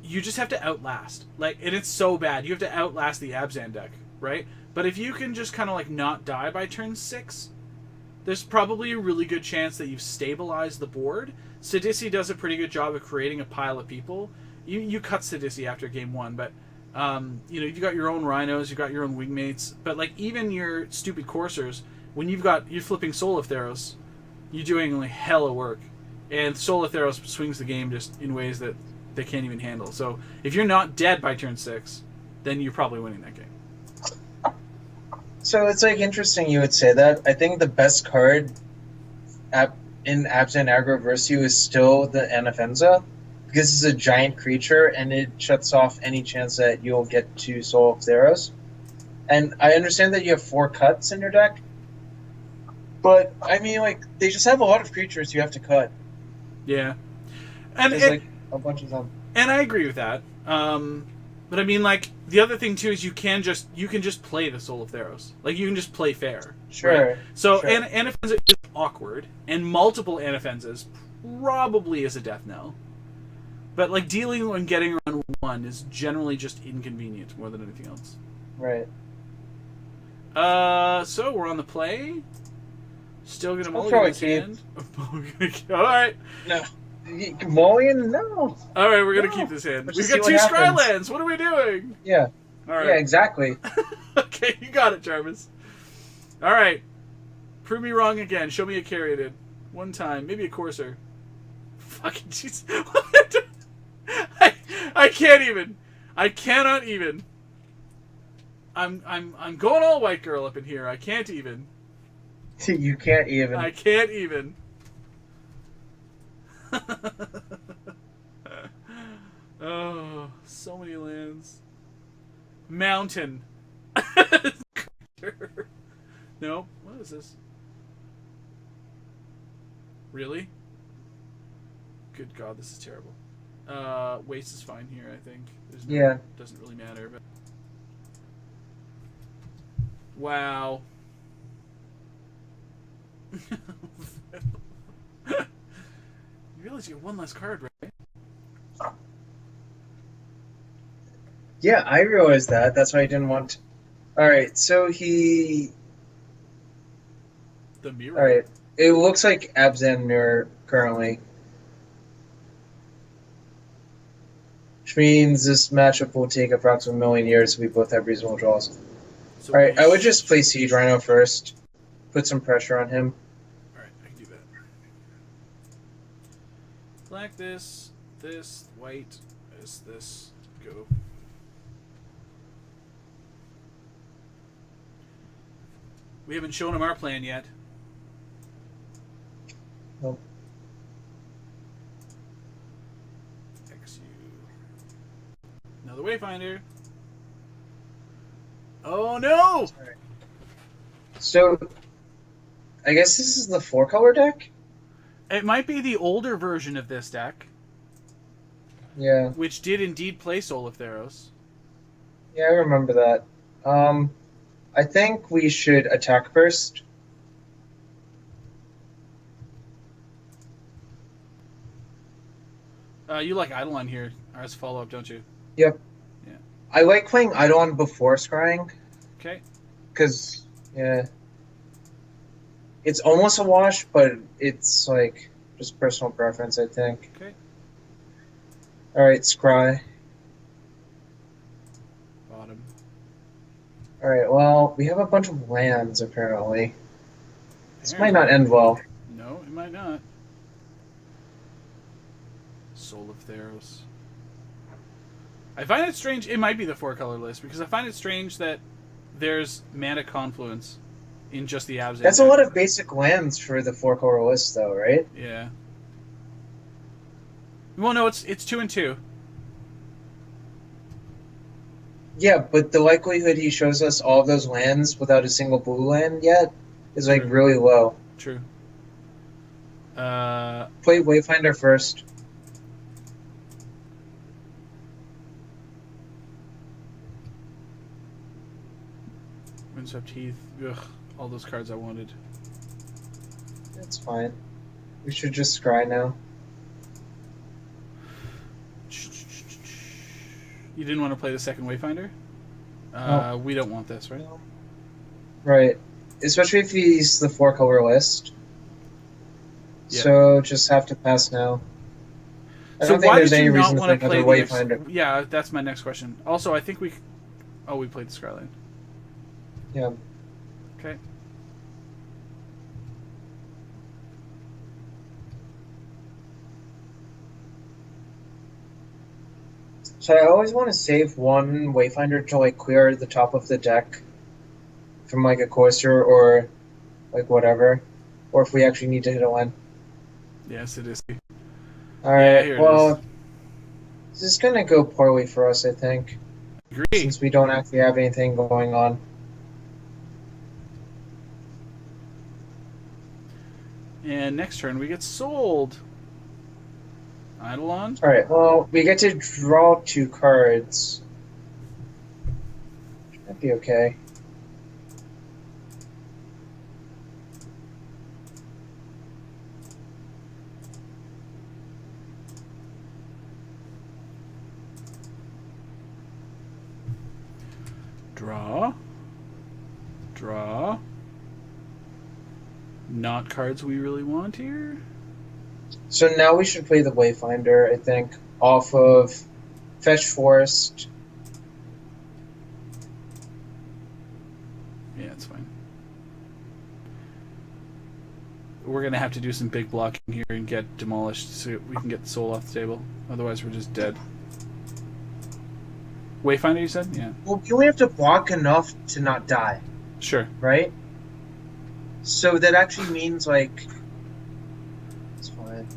you just have to outlast. Like, and it's so bad. You have to outlast the Abzan deck, right? But if you can just kind of like not die by turn 6, there's probably a really good chance that you've stabilized the board. Sidisi does a pretty good job of creating a pile of people. You cut Sidisi after game 1, but you know, you've got your own Rhinos, you've got your own Wingmates, but like even your stupid Coursers, when you're flipping Soul of Theros, you're doing like hella work, and Soul of Theros swings the game just in ways that they can't even handle. So if you're not dead by turn 6, then you're probably winning that game. So it's like interesting you would say that. I think the best card in Abzan Aggro versus you is still the Anafenza, because it's a giant creature and it shuts off any chance that you'll get to Soul of Theros. And I understand that you have 4 cuts in your deck, but I mean, like, they just have a lot of creatures you have to cut. Yeah, and there's like a bunch of them. And I agree with that. But I mean, like, the other thing too is you can just play the Soul of Theros. Like, you can just play fair. Sure. Right? So sure. Anafenza is awkward, and multiple Anafenzas probably is a death knell. But like dealing and getting around 1 is generally just inconvenient more than anything else. Right. So we're on the play. Still gonna I'll mulligan his hand. Alright. No. Mulligan? No. Alright, we're gonna keep this hand. Let's We've just got see 2 what happens. Skylands. What are we doing? Yeah. Alright. Yeah, exactly. Okay, you got it, Jarvis. Alright. Prove me wrong again. Show me a Caryatid. One time. Maybe a Courser. Fucking jeez. I can't even. I cannot even. I'm going all white girl up in here. I can't even. You can't even. I can't even. Oh, so many lands. Mountain. No, what is this? Really? Good God, this is terrible. Waste is fine here, I think. There's no, Yeah. doesn't really matter. But wow. You realize you have one less card, right? Yeah, I realized that. That's why I didn't want to. Alright, so The mirror. Alright. It looks like Abzan mirror currently. Which means this matchup will take approximately a million years if we both have reasonable draws. So Alright, I would just play Siege Rhino first. Put some pressure on him. Alright, I can do that. Black this, white, this, go. We haven't shown him our plan yet. Nope. XU. Another Wayfinder. Oh no! Right. So, I guess this is the 4-color deck? It might be the older version of this deck. Yeah. Which did indeed play Soul of Theros. Yeah, I remember that. I think we should attack first. You like Eidolon here as follow-up, don't you? Yep. Yeah. I like playing Eidolon before scrying. Okay. Because, yeah. It's almost a wash, but it's like just personal preference, I think. Okay. Alright, scry. Bottom. Alright, well, we have a bunch of lands, apparently. This might not end well. No, it might not. Soul of Theros. I find it strange. It might be the 4-color list because I find it strange that there's mana confluence in just the Abzan. That's a lot of basic lands for the 4-color list, though, right? Yeah. Well, no, it's 2 and 2. Yeah, but the likelihood he shows us all of those lands without a single blue land yet is like True. really low. True. Play Wayfinder first. Windswept Heath. Ugh, all those cards I wanted. That's fine. We should just scry now. You didn't want to play the second Wayfinder? No. We don't want this, right? Right. Especially if he's the 4-color list. Yeah. So just have to pass now. I So don't think why there's did any you reason not to want play to another play the... Wayfinder. Yeah, that's my next question. Also, I think we... Oh, we played the Skyline. Yeah. Okay. So I always want to save one Wayfinder to like clear the top of the deck from like a coaster or like whatever. Or if we actually need to hit a line. Yes, it is. Alright, here it well, is. this is going to go poorly for us, I think. Agree. Since we don't actually have anything going on. And next turn we get sold. Eidolon. Alright, well, we get to draw 2 cards. That'd be okay. Draw. Draw. Not cards we really want here. So now we should play the Wayfinder, I think, off of Fetch Forest. Yeah, it's fine. We're going to have to do some big blocking here and get demolished so we can get the soul off the table. Otherwise, we're just dead. Wayfinder, you said? Yeah. Well, we only have to block enough to not die, Sure. right? So that actually means, like... It's fine.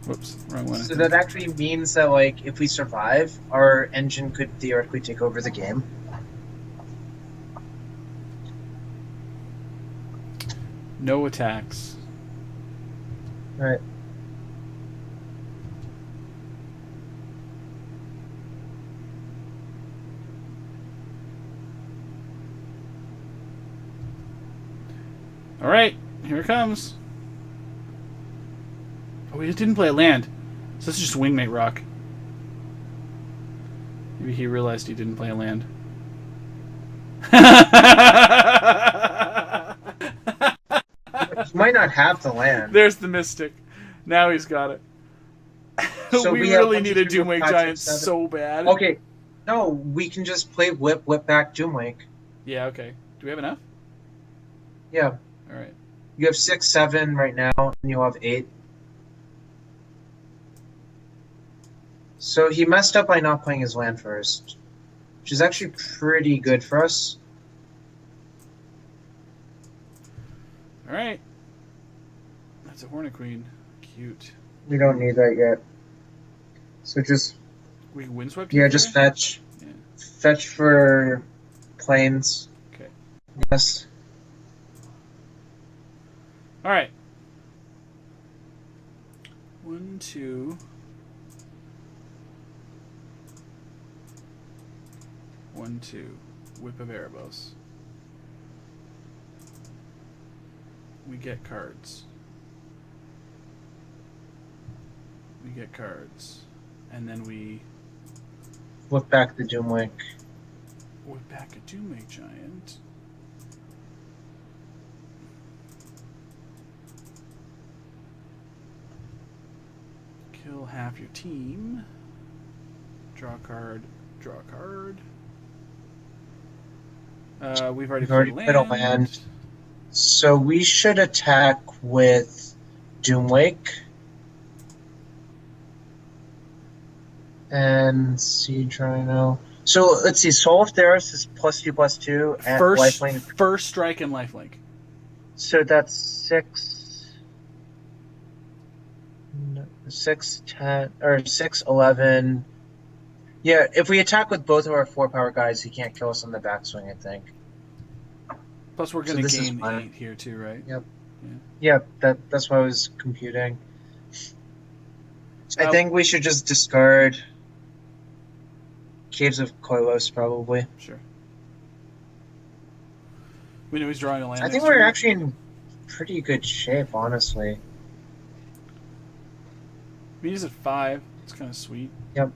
Whoops, wrong one. So that actually means that, like, if we survive, our engine could theoretically take over the game. No attacks. Right. All right, here it comes. Oh, we didn't play a land. So this is just Wingmate Rock. Maybe he realized he didn't play a land. He might not have the land. There's the Mystic. Now he's got it. So we have really need a Doomwake Giant so bad. Okay. No, we can just play Whip back Doomwake. Yeah, okay. Do we have enough? Yeah. Alright. You have 6, 7 right now, and you'll have 8. So he messed up by not playing his land first, which is actually pretty good for us. Alright. That's a Hornet Queen. Cute. We don't need that yet. So just... We can windswept? Yeah, just fetch. Yeah. Fetch for planes. Okay. Yes. Alright. 1, 2... 1, 2. Whip of Erebos. We get cards. We get cards. And then we... Whip back the Doomwake. Whip back a Doomwake Giant. Kill half your team. Draw a card. Draw a card. We've already played a land. So we should attack with Doomwake. And Siege Rhino. So let's see, Soul of Theros is +2/+2 and lifelink. First strike and lifelink. So that's 6, 10, or 6, 11. Yeah, if we attack with both of our 4-power guys, he can't kill us on the backswing, I think. Plus we're going to gain 8 here too, right? Yep. Yeah, that's what I was computing. I think we should just discard Caves of Koilos, probably. Sure. We know he's drawing a land. I think we're actually in pretty good shape, honestly. He's at 5. It's kind of sweet. Yep.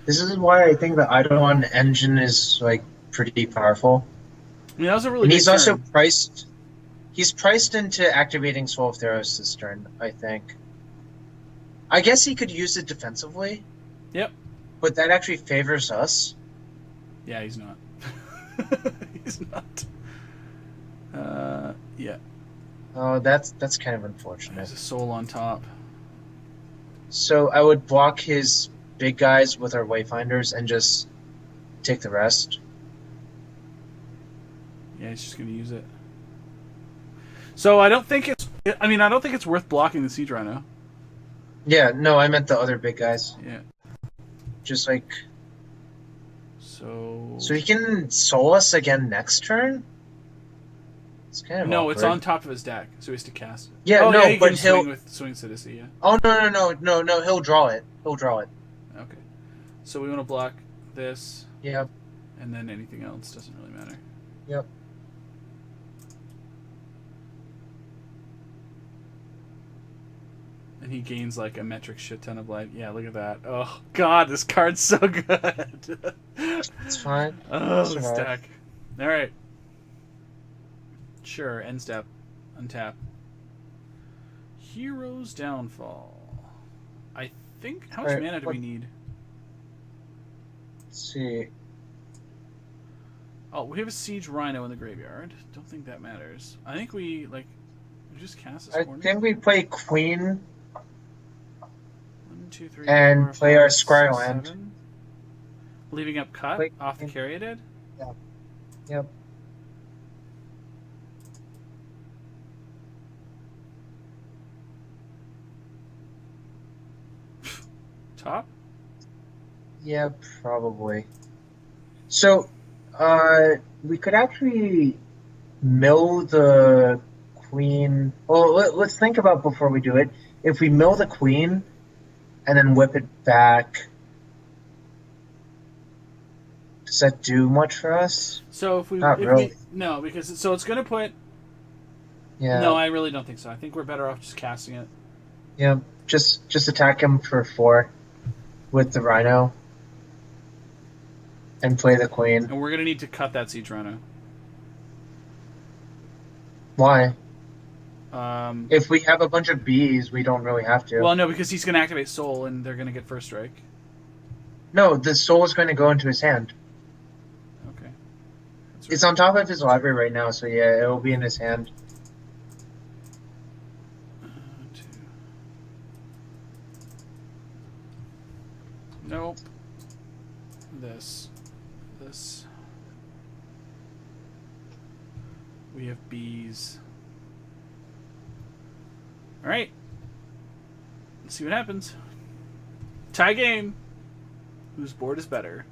This is why I think the Eidolon engine is, like, pretty powerful. I mean, that was a really and good he's turn. Also priced... He's priced into activating Soul of Theros this turn, I think. I guess he could use it defensively. Yep. But that actually favors us. Yeah, he's not. He's not. Yeah. Oh, that's kind of unfortunate. There's a soul on top. So I would block his big guys with our Wayfinders and just take the rest. Yeah, he's just going to use it. So I don't think it's... I mean, I don't think it's worth blocking the Siege Rhino. Yeah, no, I meant the other big guys. Yeah. Just like... So he can soul us again next turn? It's kind of awkward. It's on top of his deck, so he has to cast it. Yeah, he but can he'll... swing with Swing Citizen, yeah. Oh, no, he'll draw it. Okay. So we want to block this. Yep. And then anything else doesn't really matter. Yep. And he gains like a metric shit ton of life. Yeah, look at that. Oh, God, this card's so good. It's fine. Oh, stack. All right. Sure, end step. Untap. Hero's Downfall. I think... How much mana do we need? Let's see. Oh, we have a Siege Rhino in the graveyard. Don't think that matters. I think we just cast this corner. I think we play Queen... 1, 2, 3, and 4, play 5, our 6, Scryland. 7. Leaving up cut off the Caryatid? Yeah. Yep. top? Yeah, probably. So, we could actually mill the queen. Well, let's think about before we do it. If we mill the queen and then whip it back, does that do much for us? So Not if we really. no, because so it's going to put. No, Yeah, I really don't think so. I think we're better off just casting it. yeah. Just attack him for 4 with the rhino and play the queen. And we're going to need to cut that siege rhino. Why? Um, If we have a bunch of bees, we don't really have to. well, no, because he's going to activate Soul, and they're going to get first strike. No, the soul is going to go into his hand. Okay. That's It's right. on top of his library right now, so yeah, it will be in his hand. Two. Nope. This. We have bees. All right. Let's see what happens. Tie game. Whose board is better?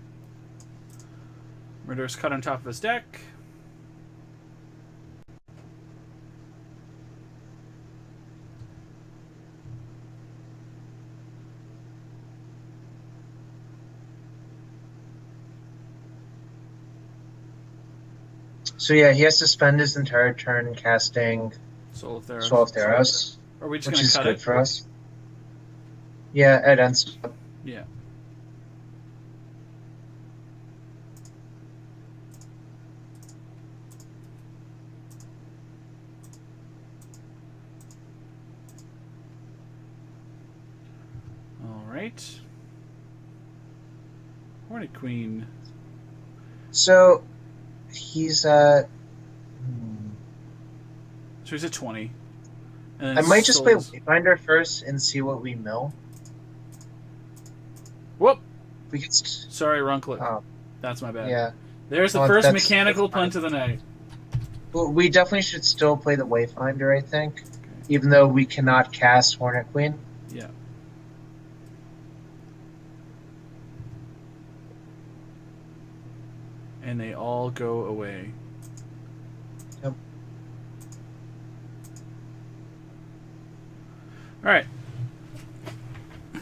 Murderous cut on top of his deck. So yeah, he has to spend his entire turn casting Soul of Theros. Soul of Theros, Are we just which going to is cut good it? for us. Yeah, it ends. Yeah. All right. Hornet Queen. So he's at. So he's at 20. And I then might just play Soul's- Wayfinder first and see what we mill. Whoop! We could. Sorry, wrong click. Oh, That's my bad. yeah. There's the Well, first that's mechanical fine. punt of the night. Well, we definitely should still play the Wayfinder, I think, even though we cannot cast Hornet Queen. Yeah. And they all go away. Yep. All right.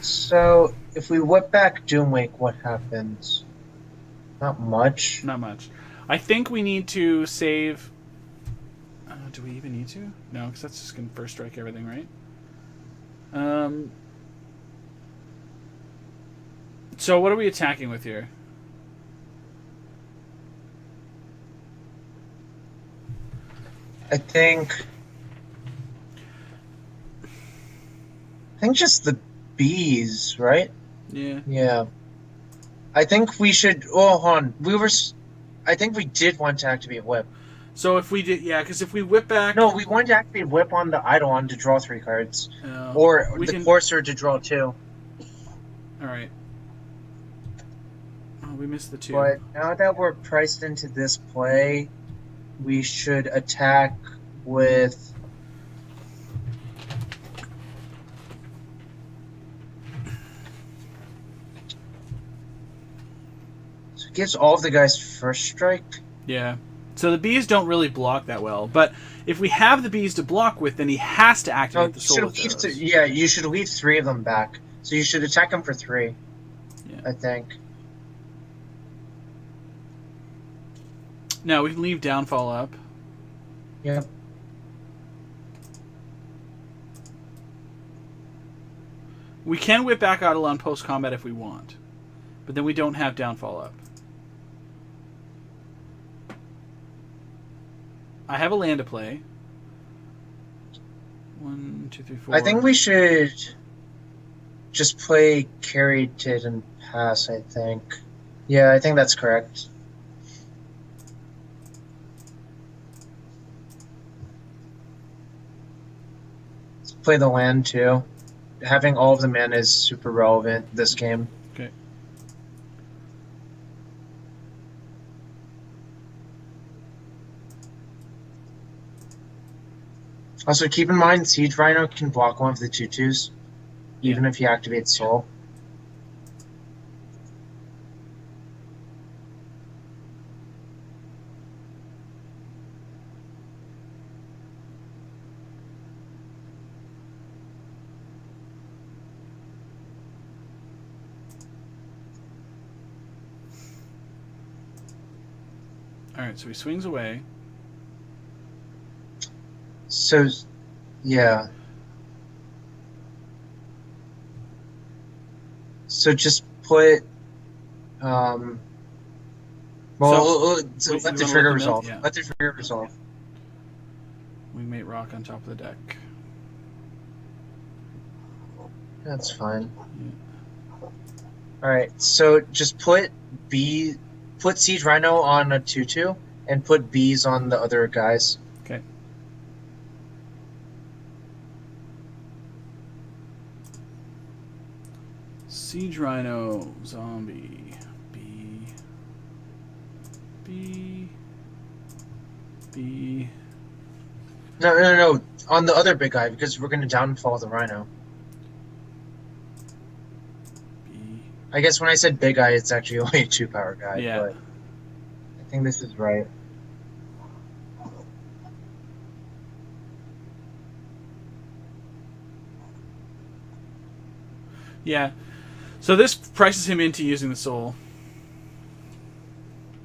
So if we whip back Doomwake, what happens? Not much. Not much. I think we need to save. Do we even need to? No, because that's just going to first strike everything, right? So what are we attacking with here? I think just the bees, right? Yeah. Yeah. I think we should. Oh, hold on. I think we did want to activate Whip. So if we did, yeah, because if we whip back, No, we wanted to activate Whip on the Eidolon to draw 3 cards, uh, or we the can- Courser to draw 2. All right. Oh, we missed the 2. But now that we're priced into this play, we should attack with. So it gives all of the guys first strike. Yeah. So the bees don't really block that well, but if we have the bees to block with, then he has to No, activate you the should soul of leave Theros. yeah, you should leave 3 of them back. So you should attack them for 3. Yeah. I think. No, we can leave downfall up. Yep. We can whip back Eidolon post combat if we want, but then we don't have downfall up. I have a land to play. 1, 2, 3, 4. I think we should just play carried tit and pass, I think. Yeah, I think that's correct. Let's play the land too. Having all of the mana is super relevant this game. Okay. Also, keep in mind, Siege Rhino can block one of the 2/2s, even if he activates Soul. Alright, so he swings away. So, yeah. So just put, well, So let you the want to let trigger the mill? resolve. Yeah. Let the trigger resolve. Wingmate rock on top of the deck. That's fine. Yeah. Alright, so just put Siege Rhino on a 2/2 and put bees on the other guys. Okay. Siege Rhino, zombie, B. No. On the other big guy, because we're gonna downfall the Rhino. B. I guess when I said big guy, it's actually only a 2-power guy, Yeah. but I think this is right. Yeah. So this prices him into using the soul.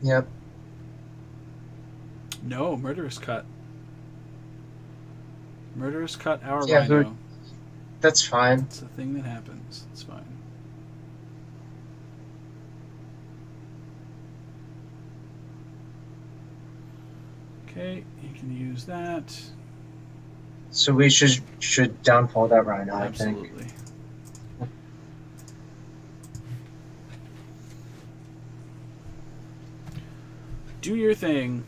Yep. No, murderous cut. Murderous cut our Yeah, Rhino. that's fine. It's a thing that happens. It's fine. Okay, you can use that. So we should downfall that Rhino, I think. Absolutely. Do your thing.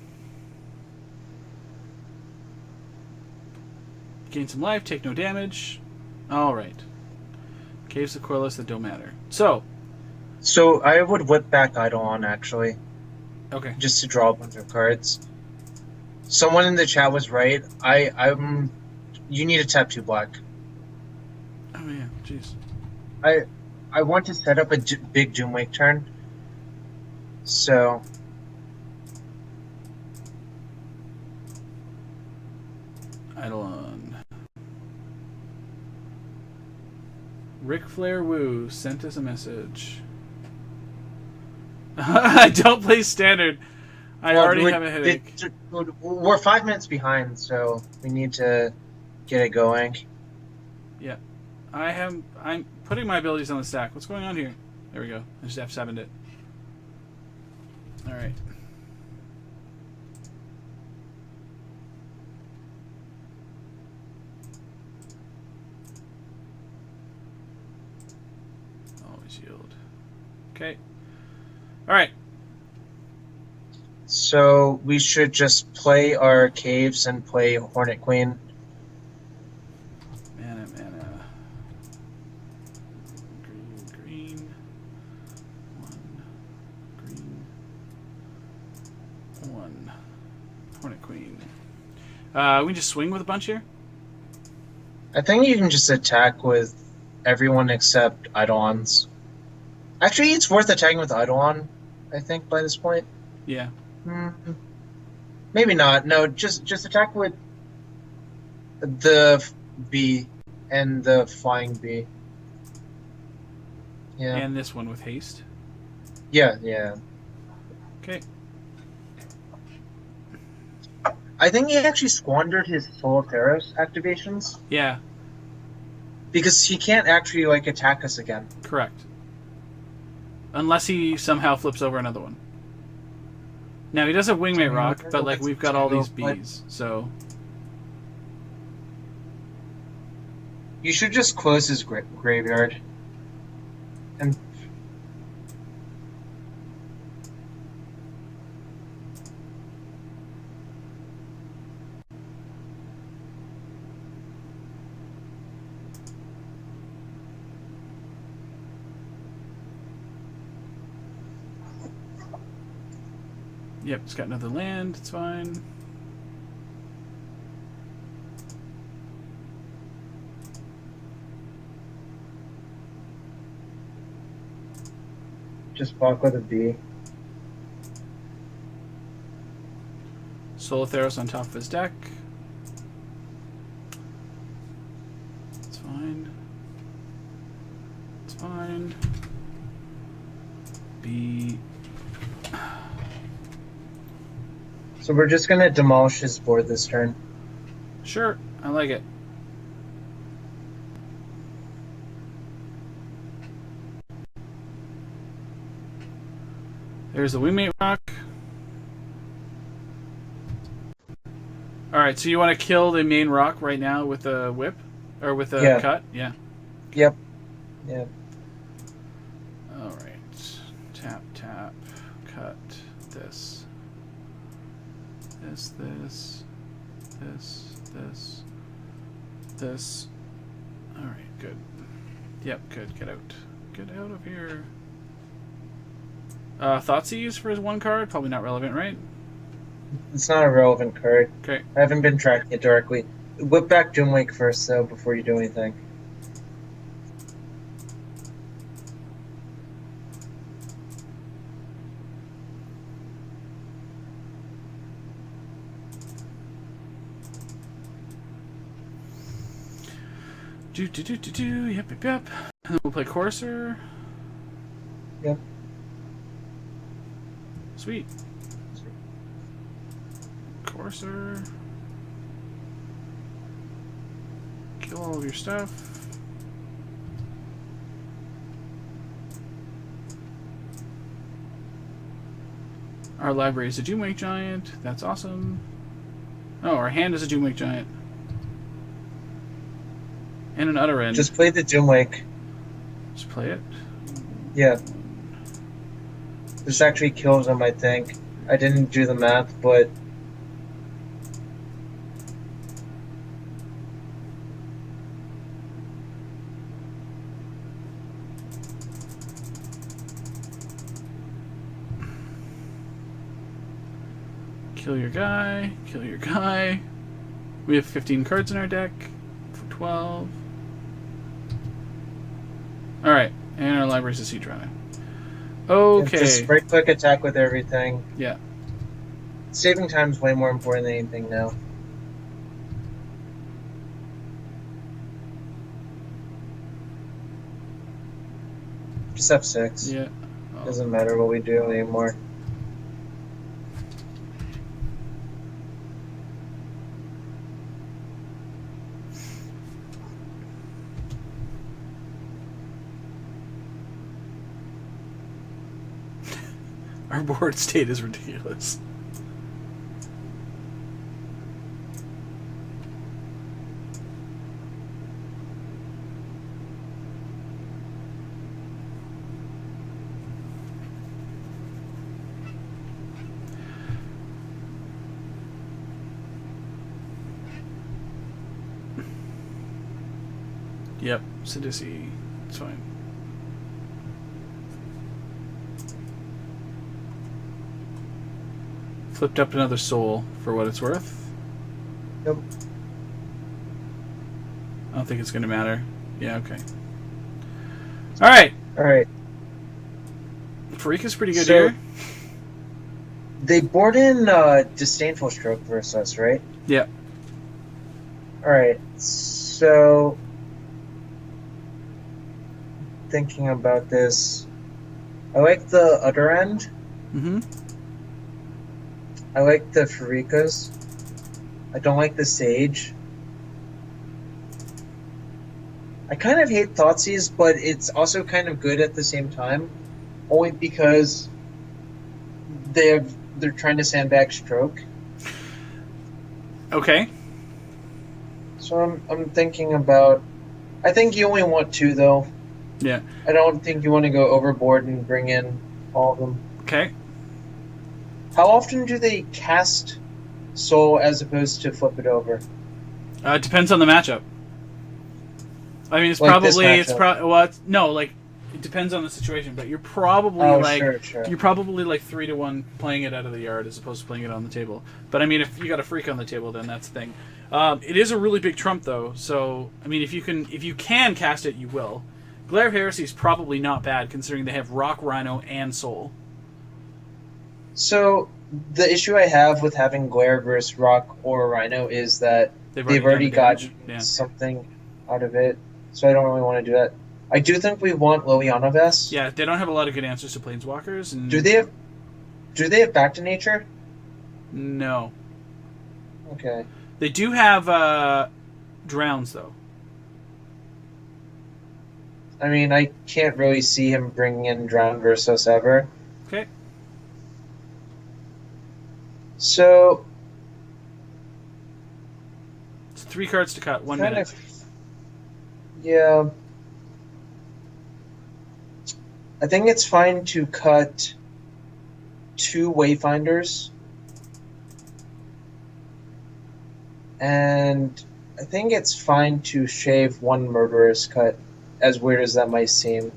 Gain some life, take no damage. Alright. Caves of Corliss that don't matter. So I would whip back Eidolon, actually, okay. just to draw a bunch of cards. Someone in the chat was right. You need to tap 2 black. Oh yeah, jeez. I want to set up a big Doomwake turn. So Eidolon. Ric Flair Woo sent us a message. I don't play standard. I already have a headache. We're 5 minutes behind, so we need to get it going. Yeah. I'm putting my abilities on the stack. What's going on here? There we go. I just F7'd it. Alright. Always yield. Okay. Alright. So we should just play our caves and play Hornet Queen. Mana. Green. 1. Green. 1. Hornet Queen. We can just swing with a bunch here? I think you can just attack with everyone except Eidolons. Actually, it's worth attacking with Eidolon, I think, by this point. Yeah. Maybe not. No, just attack with the bee and the flying bee. Yeah. And this one with haste. Yeah. Okay. I think he actually squandered his Soul of Theros activations. Yeah. Because he can't actually, attack us again. Correct. Unless he somehow flips over another one. Now, he does have Wingmate Rock, but, we've got all these bees, so... You should just close his graveyard. And... Yep, it's got another land, it's fine. Just block with a bee. Soul of Theros on top of his deck. It's fine. It's fine. So we're just gonna demolish his board this turn. Sure, I like it. There's the Wingmate Rock. Alright, so you want to kill the main rock right now with a whip? Or with a cut? Yeah. Yep. Yep. Alright. Tap, tap, cut, this. This. Alright, good. Yep, good. Get out. Get out of here. Thoughtseize for his one card? Probably not relevant, right? It's not a relevant card. Okay. I haven't been tracking it directly. Whip back Doomwake first, though, before you do anything. Yep. And then we'll play Courser. Yep. Sweet. Courser. Kill all of your stuff. Our library is a Doomwake Giant. That's awesome. Oh, our hand is a Doomwake Giant. And an Utter End. Just play the Doomwake. Just play it. Yeah. This actually kills him, I think. I didn't do the math, but... Kill your guy. Kill your guy. We have 15 cards in our deck. For 12. Alright. And our library's a Siege Runner. Okay. Just right click attack with everything. Yeah. Saving time's way more important than anything now. Just F6. Yeah. Oh. Doesn't matter what we do anymore. Our board state is ridiculous. Yep, Sidisi. It's fine. Flipped up another soul for what it's worth. Yep. I don't think it's going to matter. Yeah, okay. Alright. Alright. Farika's pretty good So- here. They board in Disdainful Stroke versus us, right? Yep. Alright, so... Thinking about this... I like the Utter End. Mm-hmm. I like the Farikas. I don't like the Sage. I kind of hate Thoughtseize, but it's also kind of good at the same time. Only because they're trying to sandbag Stroke. Okay. So I'm thinking about... I think you only want two, though. Yeah. I don't think you want to go overboard and bring in all of them. Okay. How often do they cast Soul as opposed to flip it over? It depends on the matchup. I mean, it's Like probably this matchup? no, like it depends on the situation, but you're probably Sure. you're probably like 3-1 playing it out of the yard as opposed to playing it on the table. But I mean, if you got a freak on the table, then that's the thing. It is a really big trump, though. So I mean, if you can cast it, you will. Glare of Heresy is probably not bad considering they have Rock, Rhino, and Soul. So the issue I have with having Glare versus Rock or Rhino is that they've already got something out of it. So I don't really want to do that. I do think we want Liliana Vest. Yeah, they don't have a lot of good answers to Planeswalkers. And Do they have Back to Nature? No. Okay. They do have drowns, though. I mean, I can't really see him bringing in Drown versus ever. Okay. So, It's 3 cards to cut. 1 kind minute. of, yeah. I think it's fine to cut 2 Wayfinders. And I think it's fine to shave 1 Murderous cut, as weird as that might seem.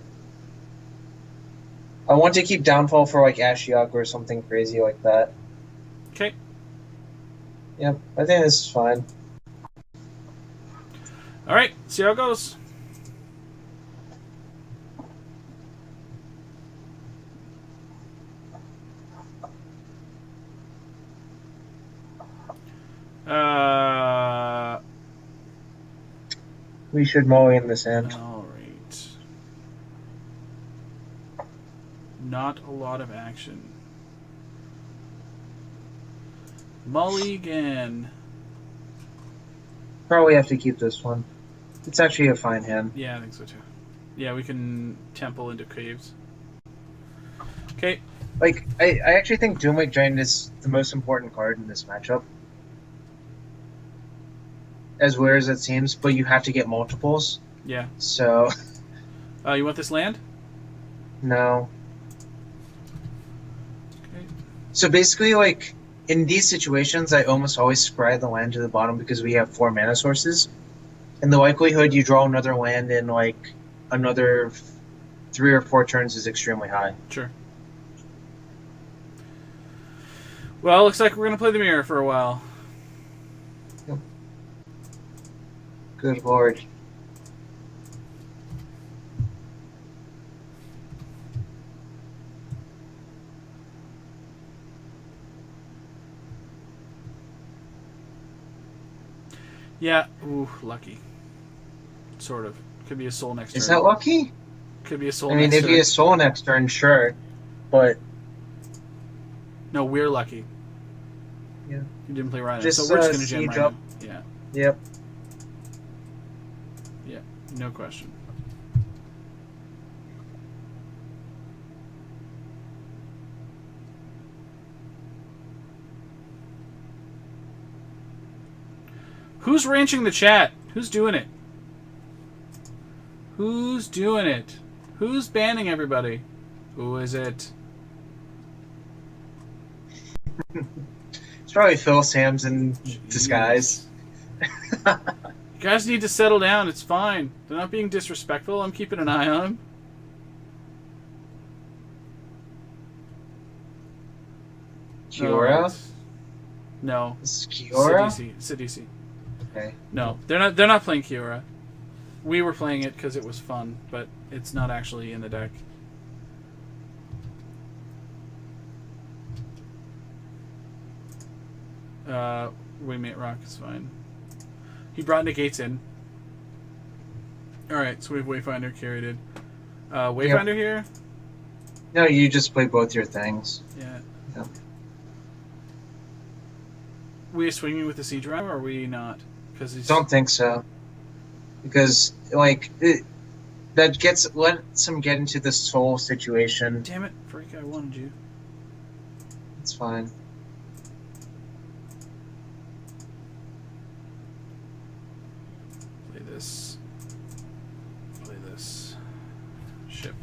I want to keep Downfall for like Ashiok or something crazy like that. Okay. Yep, I think this is fine. All right. See how it goes. We should mulligan this end. All right. Not a lot of action. Mulligan. Probably have to keep this one. It's actually a fine hand. Yeah, I think so too. Yeah, we can temple into caves. Okay. Like, I actually think Doomwake Giant is the most important card in this matchup. As weird as it seems, but you have to get multiples. Yeah. So, You want this land? no. Okay. So basically, like, in these situations, I almost always scry the land to the bottom because we have 4 mana sources. And the likelihood you draw another land in, like, another 3 or 4 turns is extremely high. Sure. Well, looks like we're going to play the mirror for a while. Yep. Good lord. Yeah. Ooh, lucky. Sort of. Could be a soul next turn. Is that lucky? Could be a soul I mean, next if turn. you get soul next turn, sure. But, No, we're lucky. yeah. You didn't play Rhino. Just, So we're just going to jam siege Rhino. up. Yeah. Yep. Yeah. No question. Who's ranching the chat? Who's doing it? Who's doing it? Who's banning everybody? Who is it? It's probably Phil Sam's in Jeez. disguise. You guys need to settle down. It's fine. They're not being disrespectful. I'm keeping an eye on them. Kiora? Right. No. This is Kiora? It's a DC. Okay. No, they're not playing Kiora. We were playing it because it was fun, but it's not actually in the deck. Waymate Rock is fine. He brought negates in. Alright, so we have Wayfinder carried in. Wayfinder here? No, you just play both your things. Yeah. Yep. We swinging with the Siege Ram, or are we not? Because Don't think so. Because, like, that lets him get into the soul situation. Damn it, freak! I wanted you. It's fine. Play this. Play this. Ship.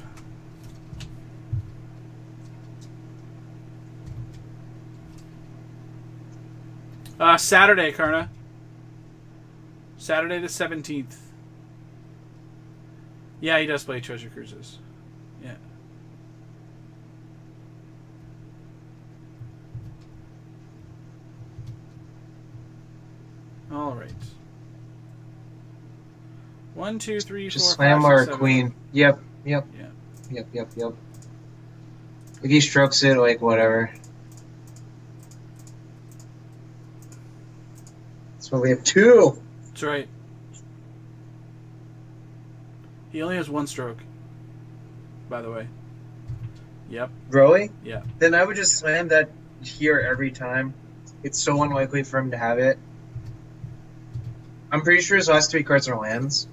Saturday, Karna. Saturday the 17th. Yeah, he does play Treasure Cruises. Yeah. All right. 1, 2, 3, Just 4, slam 5, our 6, 7. queen. Yep. Yeah. Yep. If he strokes it, like, whatever. So we have 2. That's right. He only has 1 stroke. By the way. Yep. Really? Yeah. Then I would just slam that here every time. It's so unlikely for him to have it. I'm pretty sure his last 3 cards are lands.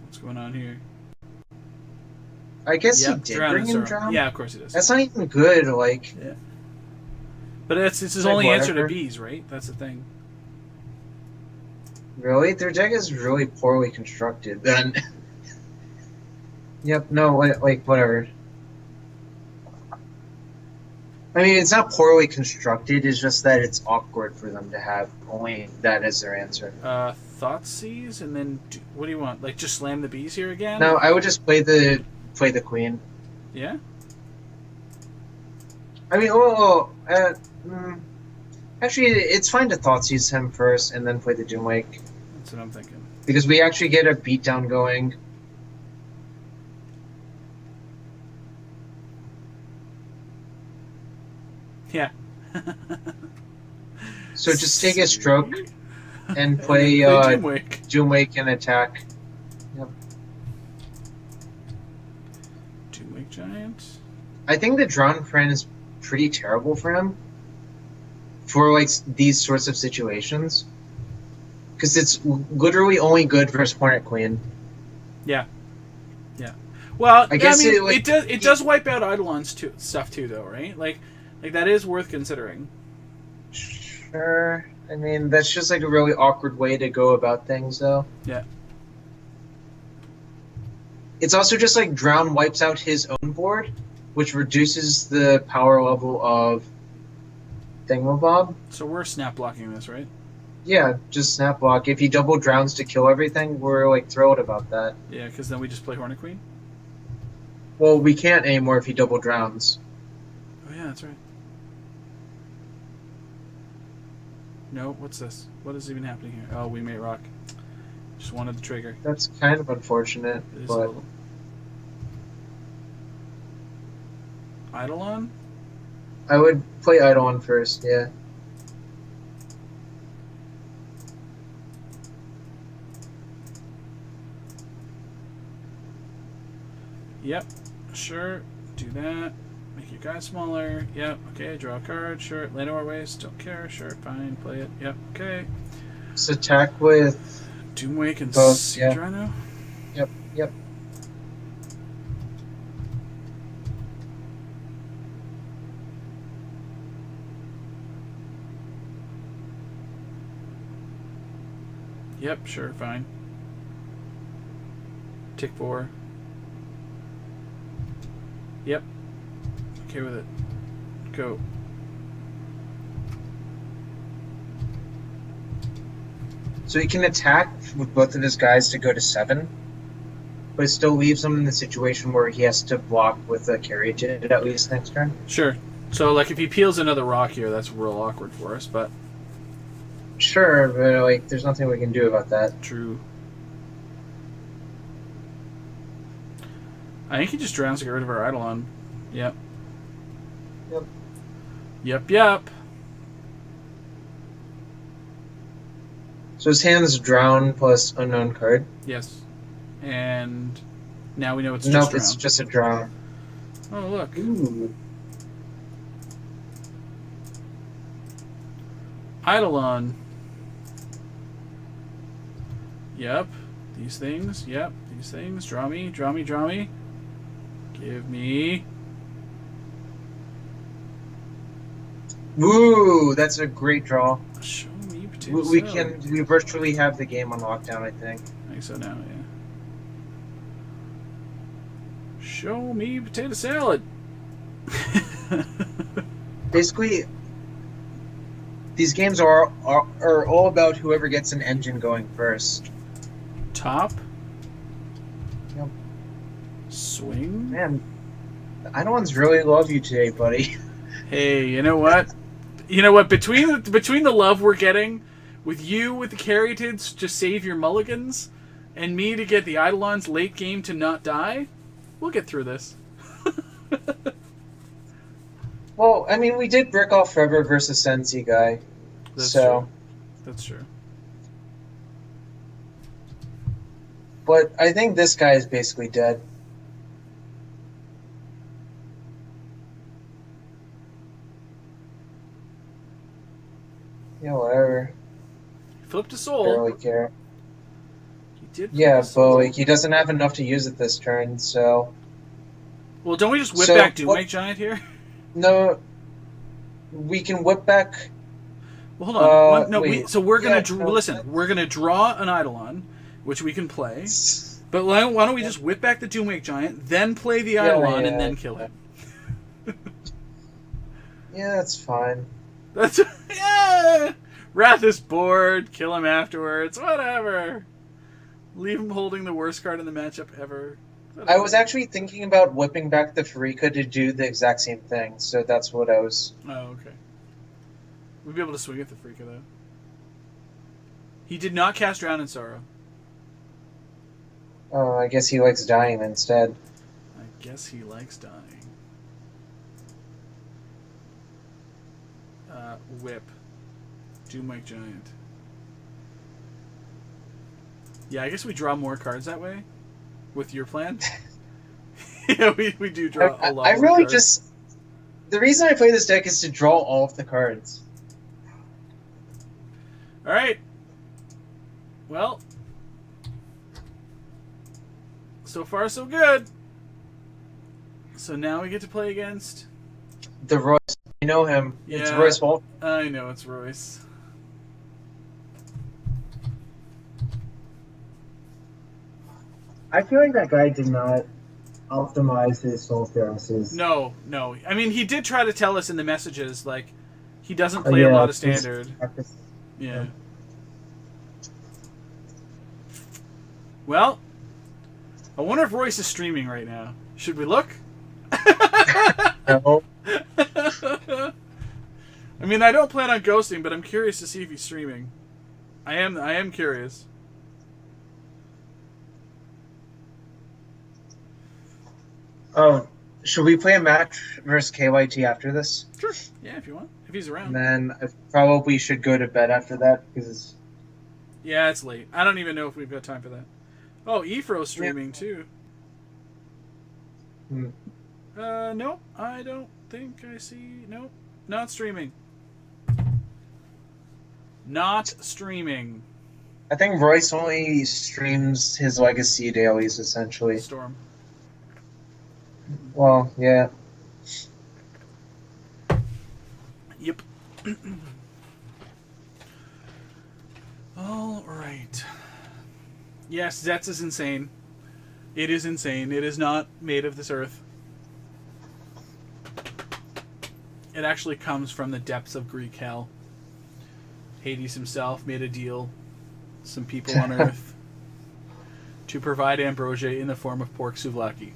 What's going on here? I guess Yep, he did drown bring and in sorrow. drown. Yeah, of course he does. That's not even good. Like, Yeah. But it's his like, only answer to whatever. bees, right? That's the thing. Really, their deck is really poorly constructed. Then, yep, no, like whatever. I mean, it's not poorly constructed. It's just that it's awkward for them to have only that as their answer. Thoughtseize, and then what do you want? Like just slam the bees here again? No, I would just play the queen. Yeah. I mean, actually, it's fine to Thoughtseize him first and then play the Doomwake That's what I'm thinking. because we actually get a beatdown going. Yeah. So just take a stroke and play, and Doomwake. Doomwake and attack. Yep. Doomwake Giant. I think the Drown Friend is pretty terrible for him for like these sorts of situations because it's literally only good versus Hornet Queen. Yeah. Yeah. Well, I guess mean, it does wipe out Eidolon's stuff too, though, right? Like that is worth considering. Sure. I mean, that's just like a really awkward way to go about things, though. Yeah. It's also just like Drown wipes out his own board, which reduces the power level of Thingamabob. So we're snap blocking this, right? Yeah, just snap block. If he double drowns to kill everything, we're like thrilled about that. Yeah, because then we just play Hornet Queen. Well, we can't anymore if he double drowns. Oh yeah, that's right. No, what's this? What is even happening here? Oh, we made rock. Just wanted the trigger. That's kind of unfortunate, It is but a little. Eidolon? I would play Eidolon first, yeah. Yep. Sure. Do that. Make your guy smaller. Yep. Okay. Draw a card. Sure. Land our waste. Don't care. Sure. Fine. Play it. Yep. Okay. Just attack with Doomwake and both, Sea yeah. Drano. Yep. Yep. Sure. Fine. Tick 4. Yep. Okay with it. Go. So he can attack with both of his guys to go to 7, but it still leaves him in the situation where he has to block with a Caryatid at least next turn. Sure. So, like, if he peels another rock here, that's real awkward for us, but... Sure, but like, there's nothing we can do about that. True. I think he just drowns to get rid of our Eidolon. Yep. Yep. So his hand's drown plus unknown card. Yes. And now we know it's Nope, just drown. it's just a drown. Oh, look. Ooh. Eidolon. Yep. These things. Yep. These things. Draw me. Give me... Ooh, that's a great draw. Show me potato We salad. we virtually have the game on lockdown, I think. I think so now, yeah. Show me potato salad. Basically, these games are all about whoever gets an engine going first. Top. Yep. Swing. Man, the Eidolons really love you today, buddy. Hey, you know what? Between the love we're getting with you with the Caryatids to save your mulligans, and me to get the Eidolons late game to not die, we'll get through this. Well, I mean, we did brick off Forever versus Sensi guy. That's so true. That's true. But I think this guy is basically dead. Yeah, whatever. Flipped a soul. Barely care. He did. Yeah, but like he doesn't have enough to use it this turn, so. Well, don't we just whip So, back Doom what- Whip Giant here? No, we can whip back. Well, hold on. Wait. So we're gonna Yeah, no. listen. We're gonna draw an Eidolon, which we can play. But why don't we just whip back the Doom Whip Giant, then play the Eidolon, and then kill him? Yeah, that's fine. That's yeah. Wrath is bored. Kill him afterwards. Whatever. Leave him holding the worst card in the matchup ever. Whatever. I was actually thinking about whipping back the Farika to do the exact same thing, so that's what I was. Oh, okay. We'd be able to swing at the Freaka, though. He did not cast Drown in Sorrow. Oh, I guess he likes dying instead. I guess he likes dying. Whip. Doom Whip Giant. Yeah, I guess we draw more cards that way. With your plan. Yeah, we do draw a lot. I really cards. just. The reason I play this deck is to draw all of the cards. All right. Well, so far so good. So now we get to play against The Royce. I know him. It's Yeah. Royce Walt. I know it's Royce. I feel like that guy did not optimize his soul terraces. No. I mean, he did try to tell us in the messages, like, he doesn't play a lot of standard. Yeah. Well, I wonder if Royce is streaming right now. Should we look? No. I mean, I don't plan on ghosting, but I'm curious to see if he's streaming. I am curious. Oh, should we play a match versus KYT after this? Sure. Yeah, if you want. If he's around. And then I probably should go to bed after that because. Yeah, it's late. I don't even know if we've got time for that. Oh, Efro's streaming too. Nope. I don't think I see. Nope. Not streaming. Not streaming. I think Royce only streams his legacy dailies essentially. Storm. Well, yeah. Yep. All right. Yes, Zetz is insane. It is insane. It is not made of this earth. It actually comes from the depths of Greek hell. Hades himself made a deal with some people on Earth to provide ambrosia in the form of pork souvlaki.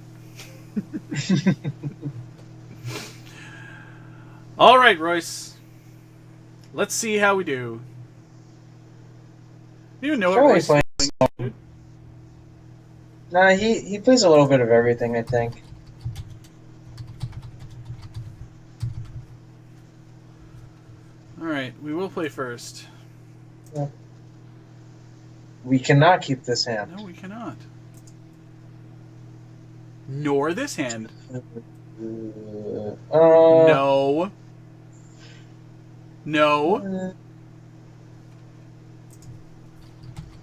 All right, Royce. Let's see how we do. You even know what Royce is doing, dude? Nah, he plays a little bit of everything, I think. All right, we will play first. Yeah. We cannot keep this hand. No, we cannot. Nor this hand. No. No.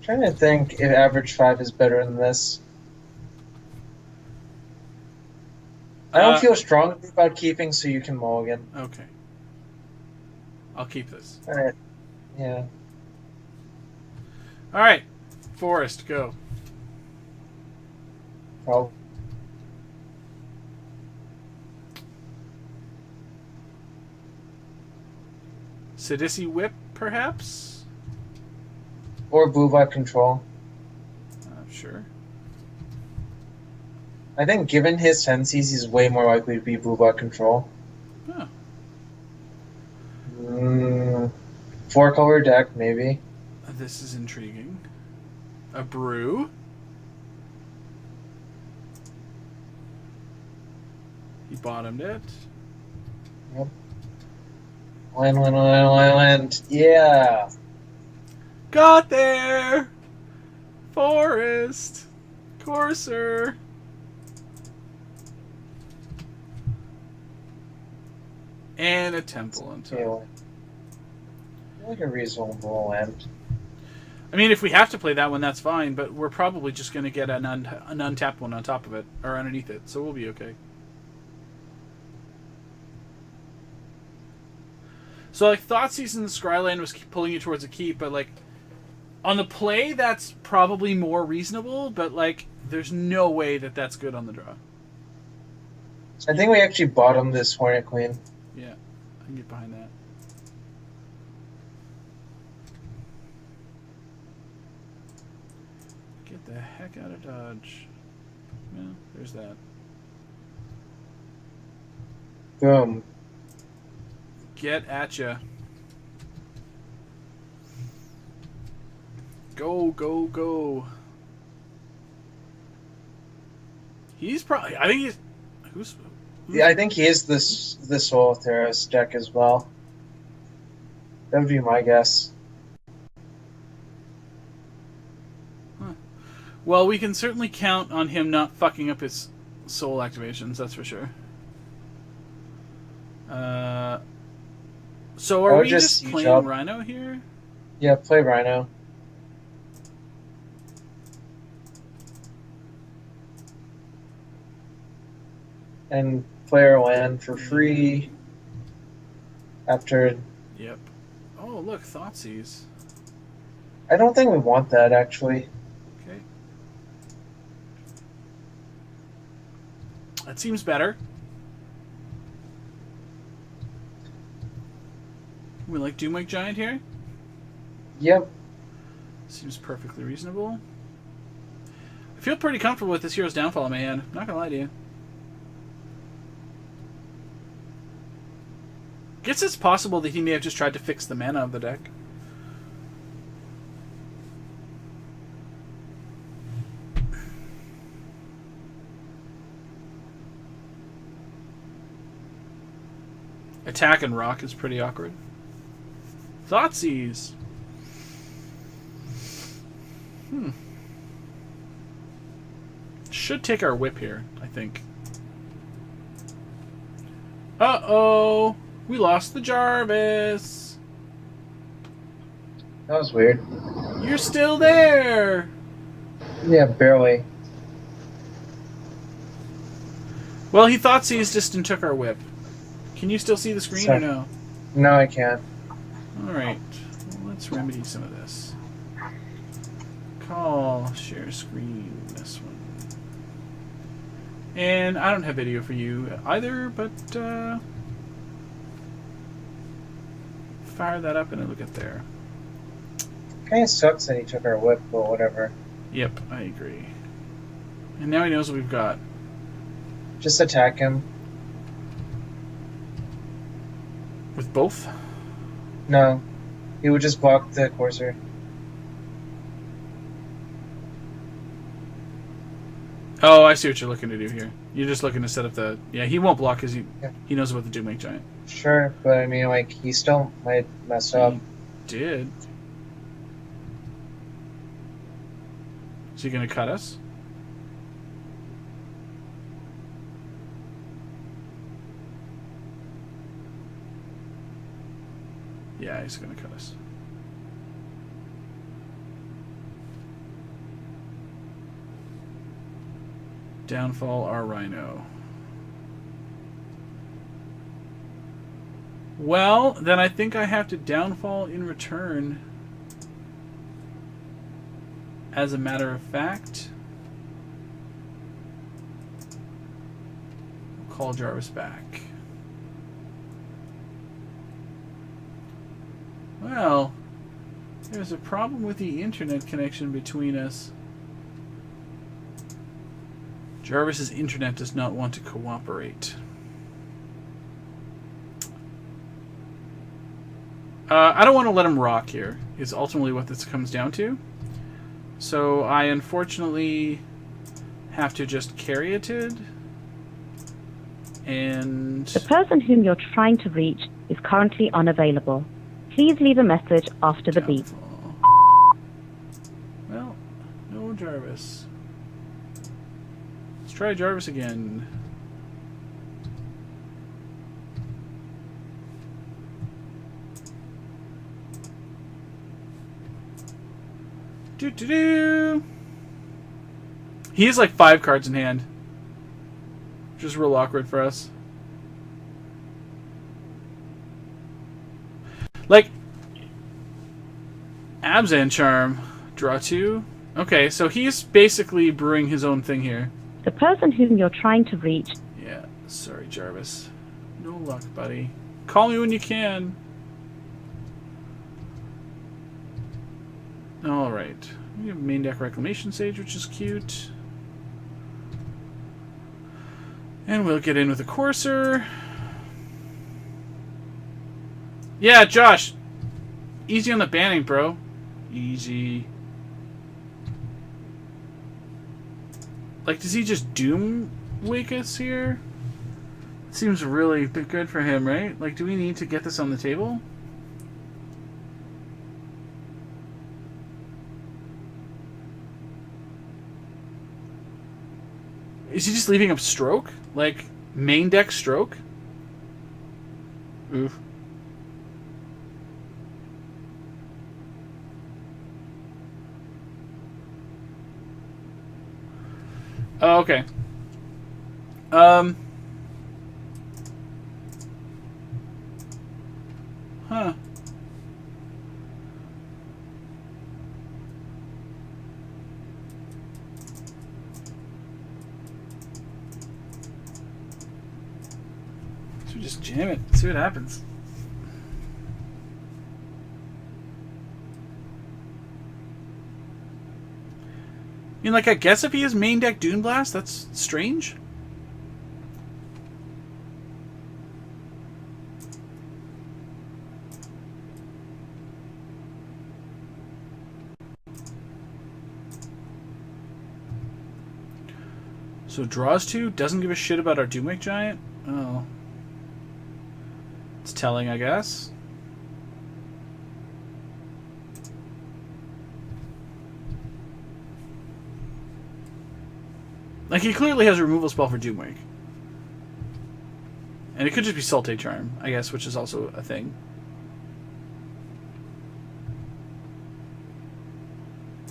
Trying to think if average 5 is better than this. I don't feel strongly about keeping, so you can mulligan. Okay. I'll keep this. Alright. Yeah. Alright. Forrest, go. Oh. Sidisi Whip, perhaps? Or blue black control. Sure. I think given his tendencies, he's way more likely to be blue black control. Oh. 4-color deck, maybe. This is intriguing. A brew. He bottomed it. Yep. Land. Yeah. Got there! Forest! Courser. And a temple on top. Yeah, like a reasonable end. I mean, if we have to play that one, that's fine, but we're probably just going to get an untapped one on top of it, or underneath it, so we'll be okay. So, like, Thoughtseize in the Scryland was pulling you towards a keep, but, like, on the play, that's probably more reasonable, but, like, there's no way that that's good on the draw. I think we actually bottomed this Hornet Queen. Yeah, I can get behind that. Get the heck out of Dodge. Yeah, there's that. Boom. Get at ya. Go, go, go. He's probably... I think he's... Who's Yeah, I think he is this Soul Theros deck as well. That would be my guess. Huh. Well, we can certainly count on him not fucking up his soul activations, that's for sure. So are we just playing Rhino here? Yeah, play Rhino. And play our land for free after... Yep. Oh, look, Thoughtseize. I don't think we want that, actually. Okay. That seems better. We like Doomwake Giant here? Yep. Seems perfectly reasonable. I feel pretty comfortable with this Hero's Downfall in my hand. Not gonna lie to you. Guess it's possible that he may have just tried to fix the mana of the deck. Attack and Rock is pretty awkward. Thoughtseize. Should take our whip here, I think. Uh-oh! We lost the Jarvis! That was weird. You're still there! Yeah, barely. Well, he Thoughtseized just and took our whip. Can you still see the screen or no? No, I can't. Alright. Well, let's remedy some of this. Call, share screen, this one. And I don't have video for you either, but fire that up and it'll get there. Kind of sucks that he took our whip, but whatever. Yep, I agree. And now he knows what we've got. Just attack him. With both? No. He would just block the Courser. Oh, I see what you're looking to do here. You're just looking to set up the... Yeah, he won't block because he knows about the Doomwake Giant. Sure, but I mean, like, he still might mess up. He did. Is he going to cut us? Yeah, he's going to cut us. Downfall our Rhino. Well, then I think I have to downfall in return. As a matter of fact, we'll call Jarvis back. Well, there's a problem with the internet connection between us. Jarvis's internet does not want to cooperate. I don't want to let him rock here, is ultimately what this comes down to. So I unfortunately have to just carry it. And the person whom you're trying to reach is currently unavailable. Please leave a message after the beep. Well, no Jarvis. try Jarvis again. Do. He has like 5 cards in hand. Just real awkward for us. Like, Abzan Charm. Draw 2. Okay, so he's basically brewing his own thing here. The person whom you're trying to reach. Yeah, sorry, Jarvis. No luck, buddy. Call me when you can. Alright. We have main deck Reclamation Sage, which is cute. And we'll get in with a Courser. Yeah, Josh. Easy on the banning, bro. Easy. Like, does he just Doom Wake us here? Seems really good for him, right? Like, do we need to get this on the table? Is he just leaving up Stroke? Like, main deck Stroke? Oof. Oh, okay. Huh. So just jam it. See what happens. I mean, like, I guess if he has main deck Dune Blast, that's strange. So draws 2, doesn't give a shit about our Doomwake Giant? Oh. It's telling, I guess. Like, he clearly has a removal spell for Doomwake. And it could just be Sultai Charm, I guess, which is also a thing.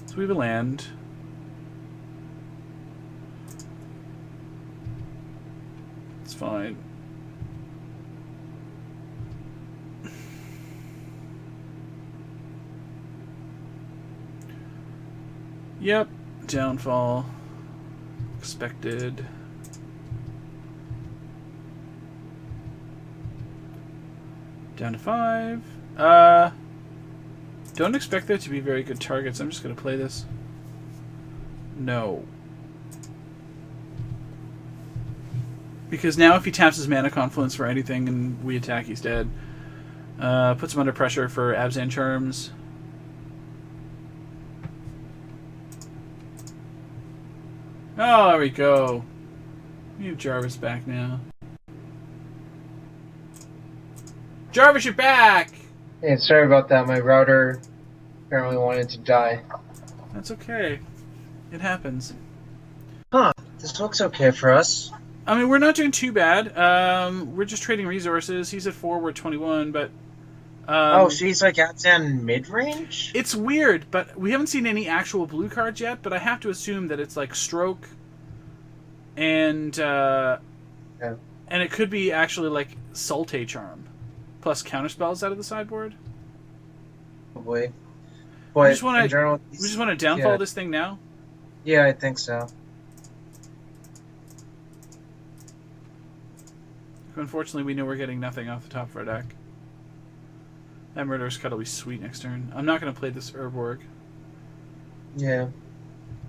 So we have a land. It's fine. Yep, downfall. Expected. Down to 5. Don't expect there to be very good targets. I'm just going to play this. No. Because now if he taps his Mana Confluence for anything and we attack, he's dead. Puts him under pressure for Abzan Charms. Oh, there we go. We have Jarvis back now. Jarvis, you're back! Hey, sorry about that. My router apparently wanted to die. That's okay. It happens. Huh. This looks okay for us. I mean, we're not doing too bad. We're just trading resources. He's at 4, we're at 21, but... oh, she's like Abzan mid-range? It's weird, but we haven't seen any actual blue cards yet, but I have to assume that it's like Stroke and Yeah. and it could be actually like Sultai Charm plus counterspells out of the sideboard. Probably. We But just want in general, to downfall yeah. this thing now. Yeah, I think so. Unfortunately, we know we're getting nothing off the top of our deck. That Murderous Cut will be sweet next turn. I'm not going to play this Urborg. Yeah.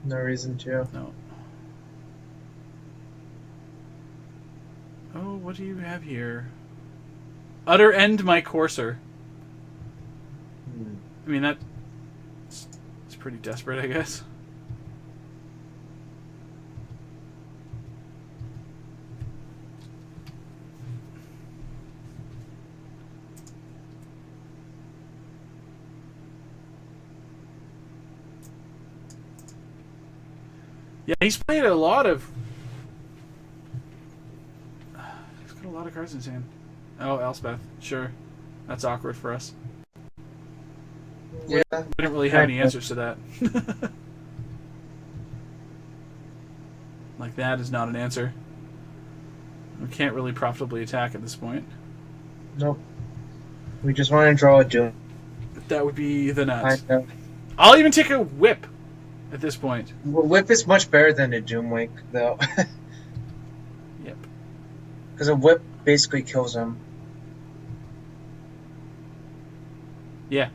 No reason to. No. Oh, what do you have here? Utter End my Courser. I mean, it's pretty desperate, I guess. Yeah, he's played a lot of cards in his hand. Oh, Elspeth. Sure. That's awkward for us. Yeah. We didn't really have any answers to that. Like, that is not an answer. We can't really profitably attack at this point. Nope. We just want to draw a Doom. That would be the nuts. I know. I'll even take a whip at this point. Well, Whip is much better than a Doomwink, though. Yep. Because a Whip basically kills him. Yeah.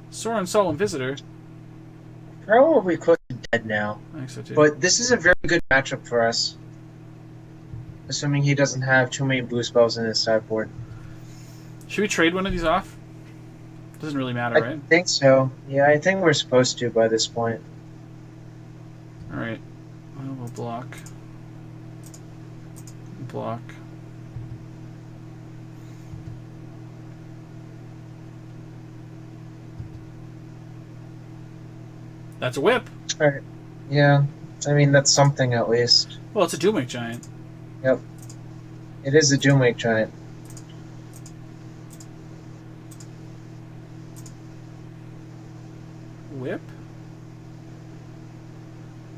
Soren Solemn Visitor. Probably close to dead now. I think so too. But this is a very good matchup for us. Assuming he doesn't have too many blue spells in his sideboard. Should we trade one of these off? Doesn't really matter, I right? think so. Yeah, I think we're supposed to by this point. Alright. Well, we'll block. Block. That's a whip. Alright. Yeah. I mean, that's something at least. Well, it's a Doomwink Giant. Yep. It is a Doomwake Giant. Whip?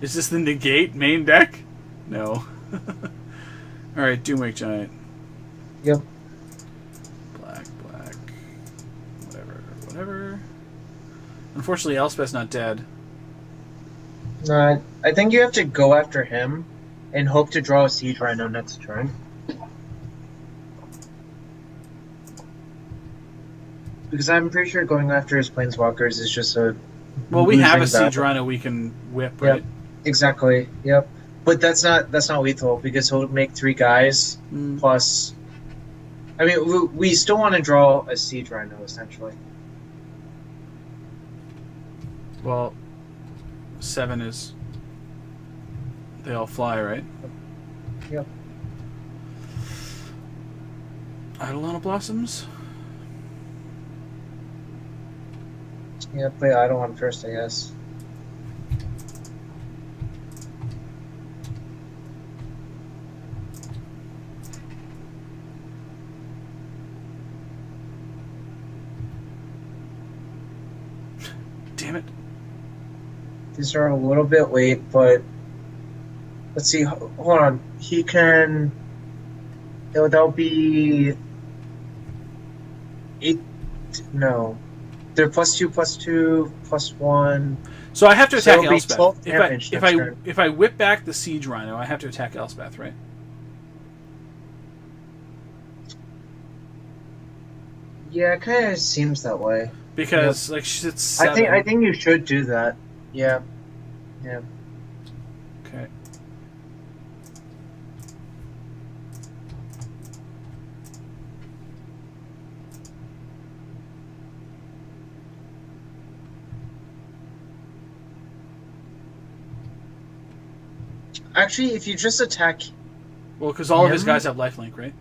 Is this the negate main deck? No. Alright, Doomwake Giant. Yep. Black. Whatever. Unfortunately, Elspeth's not dead. No, I think you have to go after him and hope to draw a Siege Rhino next turn. Because I'm pretty sure going after his Planeswalkers is just a... Well, we have a losing Siege battle. Rhino we can whip, right? Yep. Exactly. Yep. But that's not lethal because he'll make 3 guys plus. I mean, we still want to draw a Siege Rhino essentially. Well, 7 is... They all fly, right? Yep. Eidolon of Blossoms? Yeah, play Eidolon first, I guess. Damn it. These are a little bit late, but let's see. Hold on. He can. That'll be 8. No, they're +2, +2, +1. So I have to So attack it'll be Elspeth. 12 damage next turn. If I whip back the Siege Rhino, I have to attack Elspeth, right? Yeah, it kind of seems that way. Because like it's 7. I think you should do that. Yeah. Yeah. Okay. Actually, if you just attack. Well, because all of his him? guys have lifelink, right?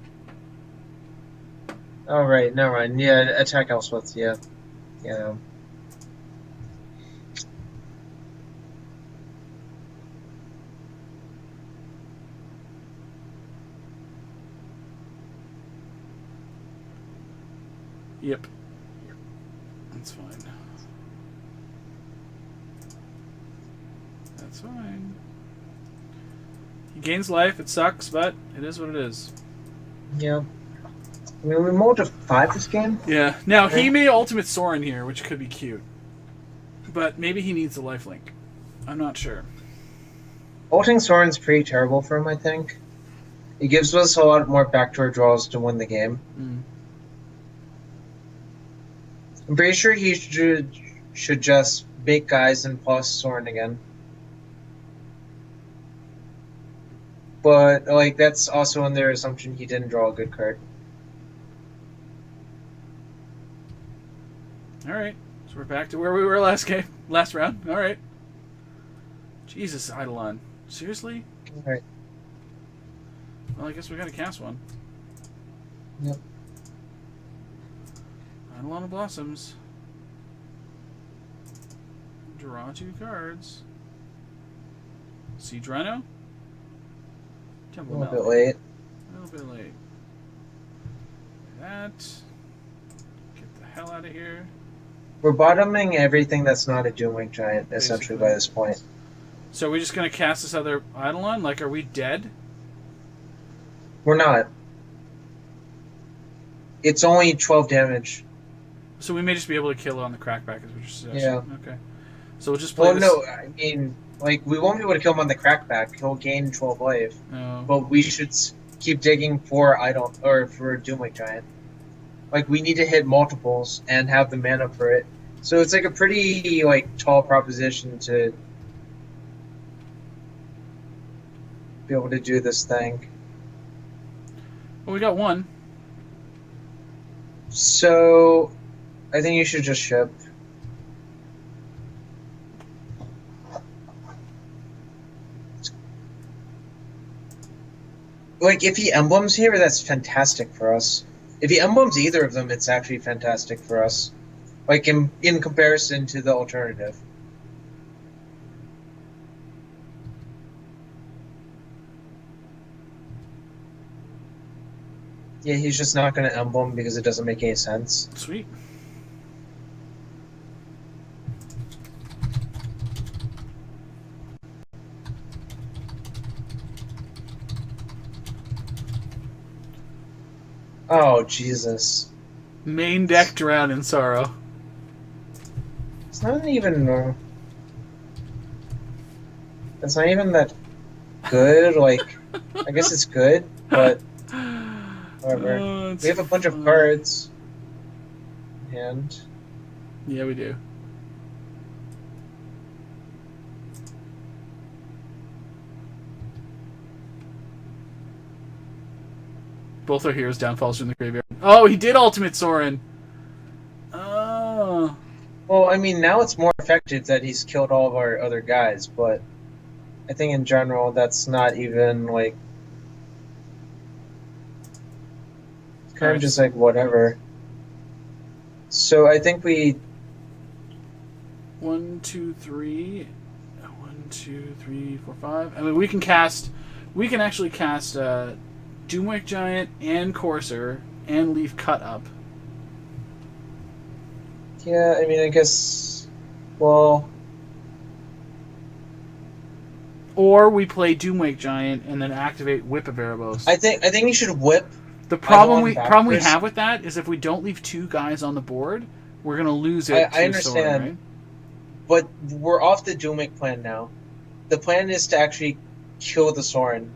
Oh right, never mind. Yeah, attack Elspeth. Yeah. Yeah. Yep. That's fine. That's fine. He gains life. It sucks, but it is what it is. Yeah. I mean, we mold to 5 this game. Yeah. Now, he may ultimate Soren here, which could be cute. But maybe he needs a lifelink. I'm not sure. Ulting Soren's pretty terrible for him, I think. It gives us a lot more backdoor draws to win the game. I'm pretty sure he should just make guys and plus Soren again. But, like, that's also on their assumption he didn't draw a good card. Alright. So we're back to where we were last round. Alright. Jesus, Eidolon. Seriously? Alright. Well, I guess we gotta cast one. Yep. Eidolon of Blossoms. Draw 2 cards. Siege Rhino? A Temple little bit Melody. late. A little bit late. Like that. Get the hell out of here. We're bottoming everything that's not a Doomwing Giant, essentially, Basically. by this point. So are we just going to cast this other Eidolon? Like, are we dead? We're not. It's only 12 damage. So we may just be able to kill it on the crackback, is what you're suggesting. Yeah. Okay. So we'll just play Well, this. no, I mean, like, we won't be able to kill him on the crackback. He'll gain 12 life. No. But we should keep digging for for Doomwing Giant. Like, we need to hit multiples and have the mana for it. So it's like a pretty, like, tall proposition to be able to do this thing. Well, we got one. So I think you should just ship. Like, if he emblems here, that's fantastic for us. If he emblems either of them, it's actually fantastic for us. Like, in comparison to the alternative. Yeah, he's just not going to emblem because it doesn't make any sense. Sweet. Oh, Jesus. Main deck Drown in Sorrow. It's not even... it's not even that good. Like, I guess it's good, but whatever. Oh, We have a bunch of cards. And... yeah, we do. Both our heroes' downfalls from the graveyard. Oh, he did Ultimate Sorin! Oh. Well, I mean, now it's more effective that he's killed all of our other guys, but I think in general that's not even, like... it's kind of just like, whatever. So I think we... 1, 2, 3. 1, 2, 3, 4, 5. I mean, we can cast... we can actually cast Doomwake Giant and Courser and leave Cut up. yeah, I mean, I guess... well... Or we play Doomwake Giant and then activate Whip of Erebos. I think you should whip... the problem Eidolon we back problem we first. have with that is if we don't leave two guys on the board, we're gonna lose it. I to understand. Sorin, right? But we're off the Doomwing plan now. The plan is to actually kill the Sorin.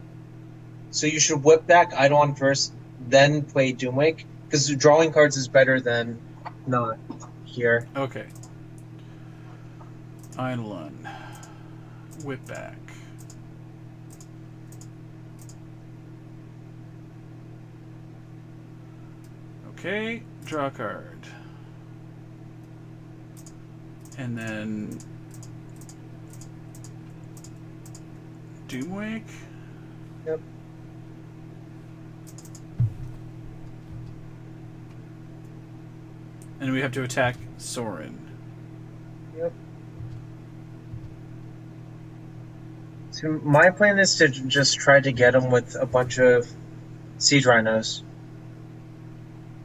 So you should whip back Eidolon first, then play Doomwake, because drawing cards is better than not here. Okay. Eidolon. Whip back. Okay, draw a card. And then Doomwake. Yep. And we have to attack Sorin. Yep. So my plan is to just try to get him with a bunch of Siege Rhinos.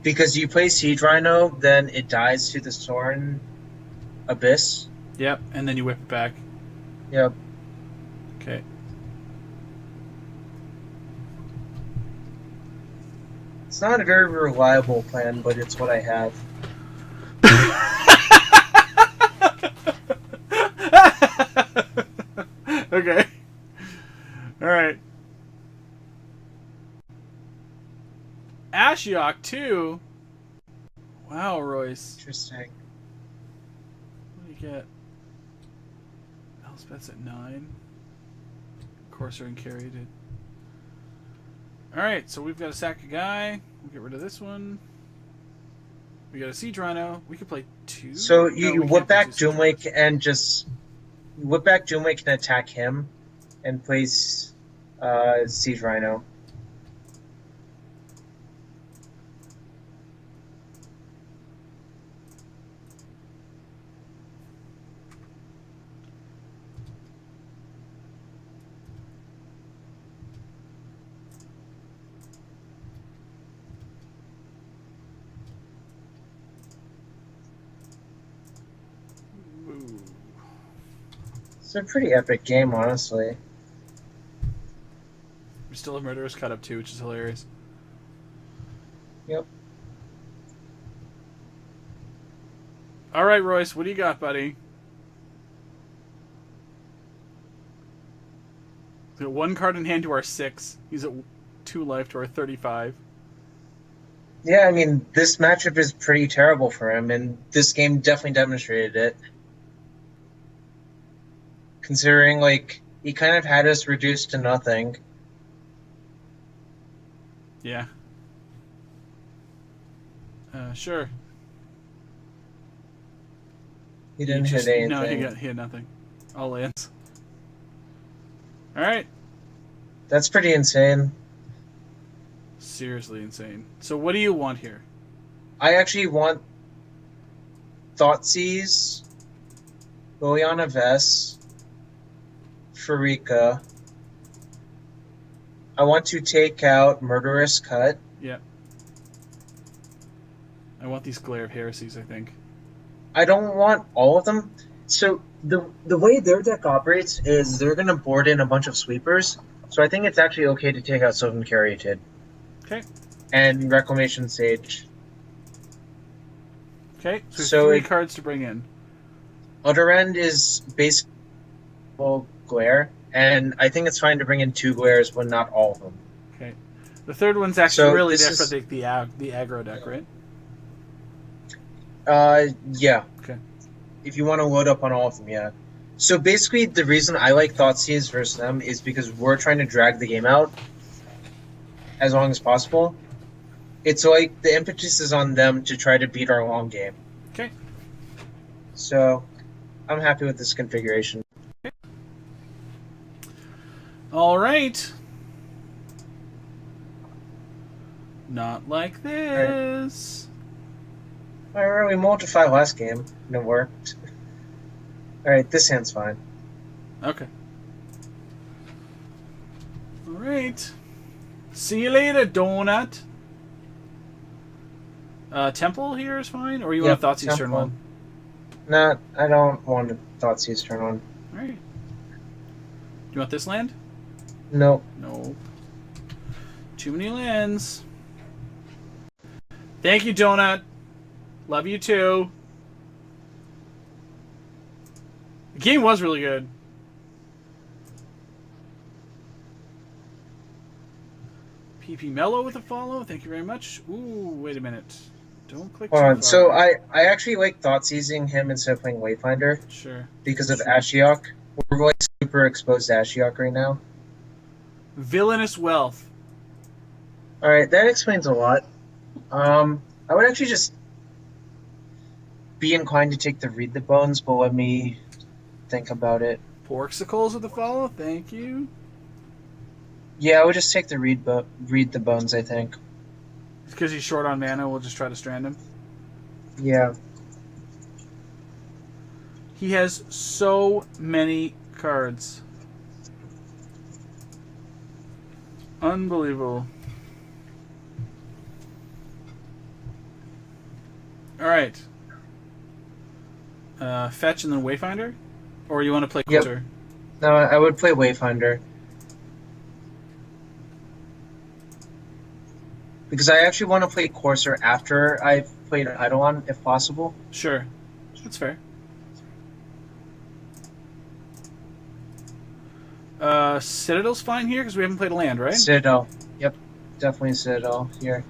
Because you play Siege Rhino, then it dies to the Sorin Abyss. Yep, and then you whip it back. Yep. Okay. It's not a very reliable plan, but it's what I have. Okay. Alright. Ashiok 2? Wow, Royce. Interesting. What do you get? Elspeth's at 9. Courser and Carry did. Alright, so we've got to sack a guy. We'll get rid of this one. We got a Siege Rhino. We could play 2. So No, you we whip can't play back 2 Siege Doomwake Rhinos. and just... whip back Doomwake and attack him, and place Siege Rhino. It's a pretty epic game, honestly. We still have Murderous Cut Up too, which is hilarious. Yep. All right, Royce, what do you got, buddy? We got 1 card in hand to our 6. He's at 2 life to our 35. Yeah, I mean, this matchup is pretty terrible for him, and this game definitely demonstrated it. Considering, like, he kind of had us reduced to nothing. Yeah. Sure. He didn't hit anything. No, he had nothing. All lands. All right. That's pretty insane. Seriously insane. So what do you want here? I actually want Thoughtseize, Liliana Vess, Farika. I want to take out Murderous Cut. Yeah. I want these Glare of Heresies, I think. I don't want all of them. So the way their deck operates is they're going to board in a bunch of sweepers. So I think it's actually okay to take out Sylvan Caryatid. Okay. And Reclamation Sage. Okay, so 3 cards to bring in. Other end is basically Glare, and I think it's fine to bring in 2 Glares, but not all of them. Okay. The third one's actually really this there for the aggro deck, right? Yeah. Okay. If you want to load up on all of them, yeah. So basically, the reason I like Thoughtseize versus them is because we're trying to drag the game out as long as possible. It's like the impetus is on them to try to beat our long game. Okay. So, I'm happy with this configuration. Okay. All right. Not like this. Alright, we multiplied last game, and it worked. Alright, this hand's fine. Okay. All right. See you later, Donut. Temple here is fine, or you want a Thoughtseize turn 1? Nah, I don't want a Thoughtseize turn 1. All right. Do you want this land? Nope. Nope. Too many lands. Thank you, Donut. Love you too. The game was really good. PP Mellow with a follow. Thank you very much. Ooh, wait a minute. Don't click too Hold on. far. So I actually like Thoughtseizing him instead of playing Wayfinder. Sure. Because of Ashiok. We're like super exposed to Ashiok right now. Villainous Wealth. Alright, that explains a lot. I would actually just be inclined to take the Read the Bones, but let me think about it. Porxicles with a follow. Thank you. Yeah, I would just take the Read the Bones, I think. Because he's short on mana, we'll just try to strand him. Yeah. He has so many cards. Unbelievable. Alright. Fetch and then Wayfinder? Or you want to play Coulter? Yep. No, I would play Wayfinder. Because I actually want to play Courser after I've played Eidolon, if possible. Sure. That's fair. Citadel's fine here because we haven't played a land, right? Citadel. Yep. Definitely Citadel here.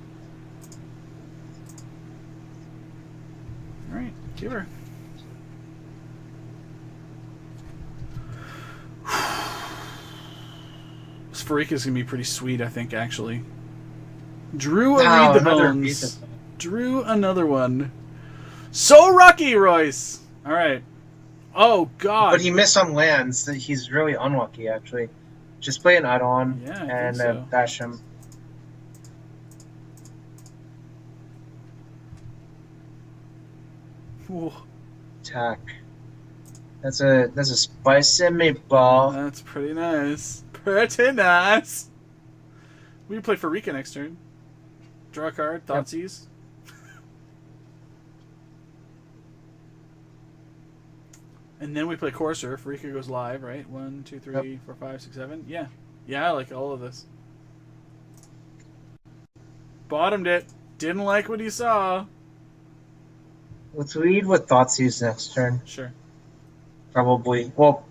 Alright, give her. This Farika's going to be pretty sweet, I think, actually. Drew a Read the Bones. Drew another one. So lucky, Royce! Alright. Oh, God. But he missed on lands. He's really unlucky, actually. Just play an Eidolon and bash him. Ooh. Attack. That's a spicy meatball. That's pretty nice. Pretty nice. We can play Farika next turn. Draw a card. Thoughtseize. And then we play Courser. Farika goes live, right? 1, 2, 3, 4, 5, 6, 7. Yeah. Yeah, I like all of this. Bottomed it. Didn't like what he saw. Let's lead with Thoughtseize next turn. Sure. Probably. Well,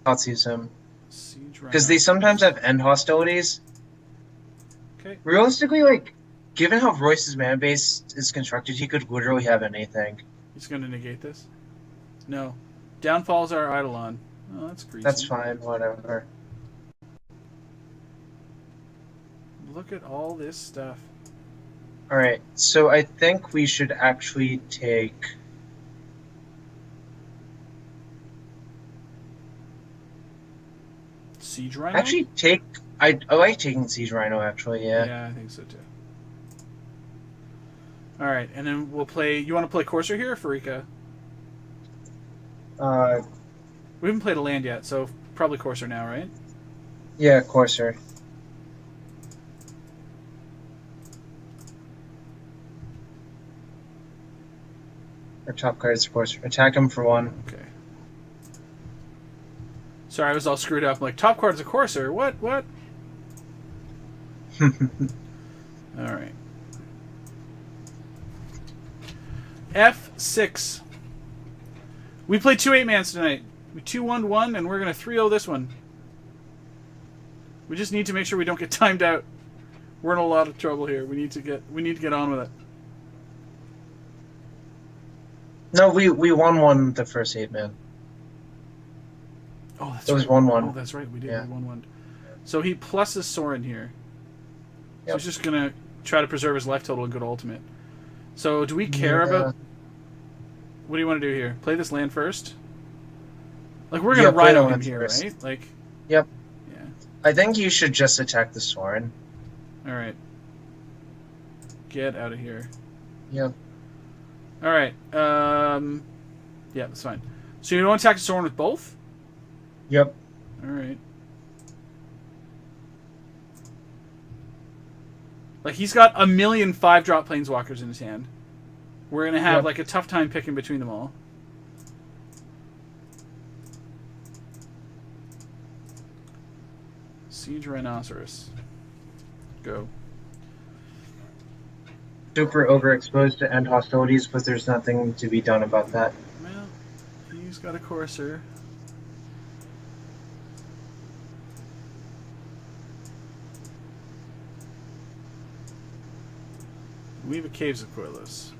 Thoughtseize him. Siege Because they sometimes have end hostilities. Okay. Realistically, like, given how Royce's mana base is constructed, he could literally have anything. He's going to negate this? No. Downfalls are Eidolon. Oh, that's greasy. That's fine, whatever. Look at all this stuff. Alright, so I think we should actually take... Siege Rhino? Actually, take... I like taking Siege Rhino, actually, yeah. Yeah, I think so too. Alright, and then we'll play... You want to play Courser here or Farika? We haven't played a land yet, so probably Courser now, right? Yeah, Courser. Our top card is Courser. Attack him for 1. Okay. Sorry, I was all screwed up. I'm like, top card's a Courser. What? Alright. F6. We played 2 8-mans tonight. We 2-1-1, and we're going to 3-0 this one. We just need to make sure we don't get timed out. We're in a lot of trouble here. We need to get on with it. No, we won one the first 8-man. Oh, that's It was right. 1-1. Oh, that's right. We did. Yeah. 1-1. So he pluses Sorin here. So Yep. he's just going to try to preserve his life total and go to ultimate. So do we care about... What do you want to do here? Play this land first? Like, we're going to play the Rhino him land here, first. right? Like... Yep. Yeah. I think you should just attack the Sorin. Alright. Get out of here. Yep. Alright. Yeah, that's fine. So you don't attack the Sorin with both? Yep. Alright. Like, he's got a million 5-drop planeswalkers in his hand. We're going to have, like, a tough time picking between them all. Siege Rhinoceros. Go. Super overexposed to end hostilities, but there's nothing to be done about that. Well, he's got a Courser. We have a Caves of Corlos.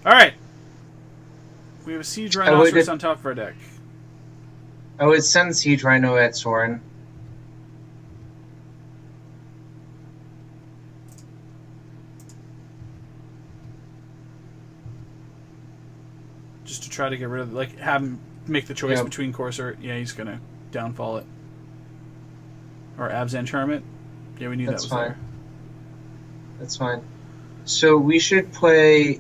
Alright. We have a Siege Rhinoceros on top of our deck. I would send Siege Rhino at Sorin. Just to try to get rid of... Like, have him make the choice Yep. between Courser. Yeah, he's going to downfall it. Or Abzan Charm it. Yeah, we knew That's that was fine. there. That's fine. So we should play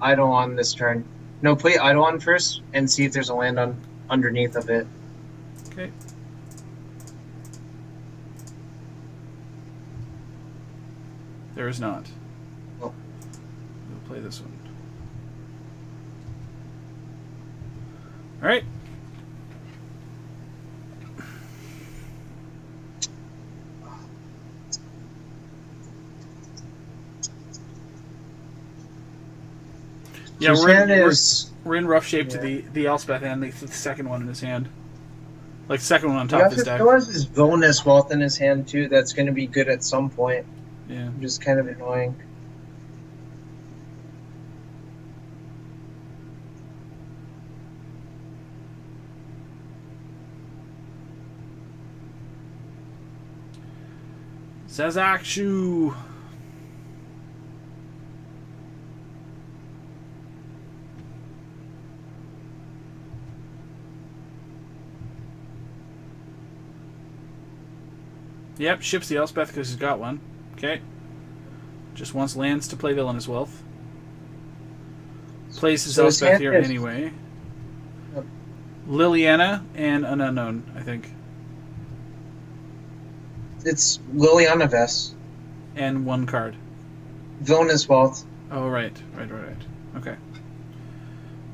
Eidolon this turn. No, play Eidolon first and see if there's a land on underneath of it. Okay. There is not. Oh. We'll play this one. Alright. Yeah, So we're in rough shape to the Elspeth and the second one in his hand. Like, the second one on top of his deck. He has his Villainous Wealth in his hand, too. That's going to be good at some point. Yeah. Just kind of annoying. Zazakshu. Yep, ships the Elspeth because he's got one. Okay. Just wants lands to play Villainous Wealth. Plays his Elspeth here anyway. Yep. Liliana and an unknown, I think. It's Liliana Vess. And one card. Villainous Wealth. Oh, right. Okay.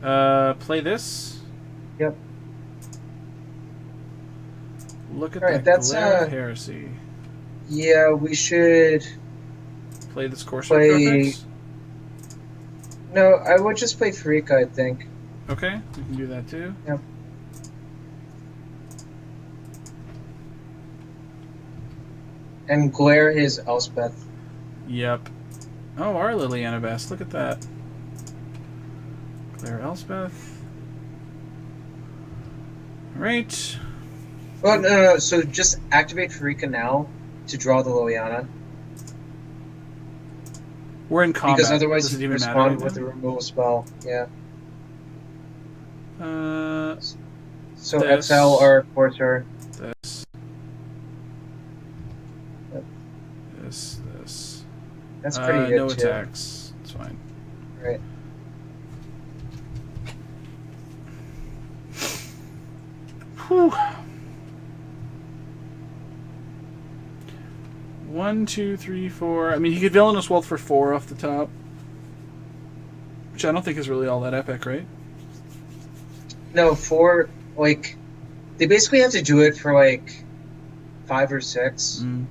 Play this. Yep. Look at Alright, that that's glare of heresy. Yeah, we should Play this course play. graphics. No, I would just play Freak, I think. Okay, we can do that too. Yep. And glare his Elspeth. Yep. Oh, our Liliana Best. Look at that. Claire Elspeth. Alright. Oh, no. So just activate Farika now to draw the Liliana. We're in combat. Because otherwise does it you even respond matter with the removal spell. Yeah. So this. exile our Courser. This. Yep. This. That's pretty good no too. attacks. It's fine. Right. Whew. 1, 2, 3, 4. I mean, he could Villainous Wealth for 4 off the top. Which I don't think is really all that epic, right? No, 4, like, they basically have to do it for, like, 5 or 6. Mm.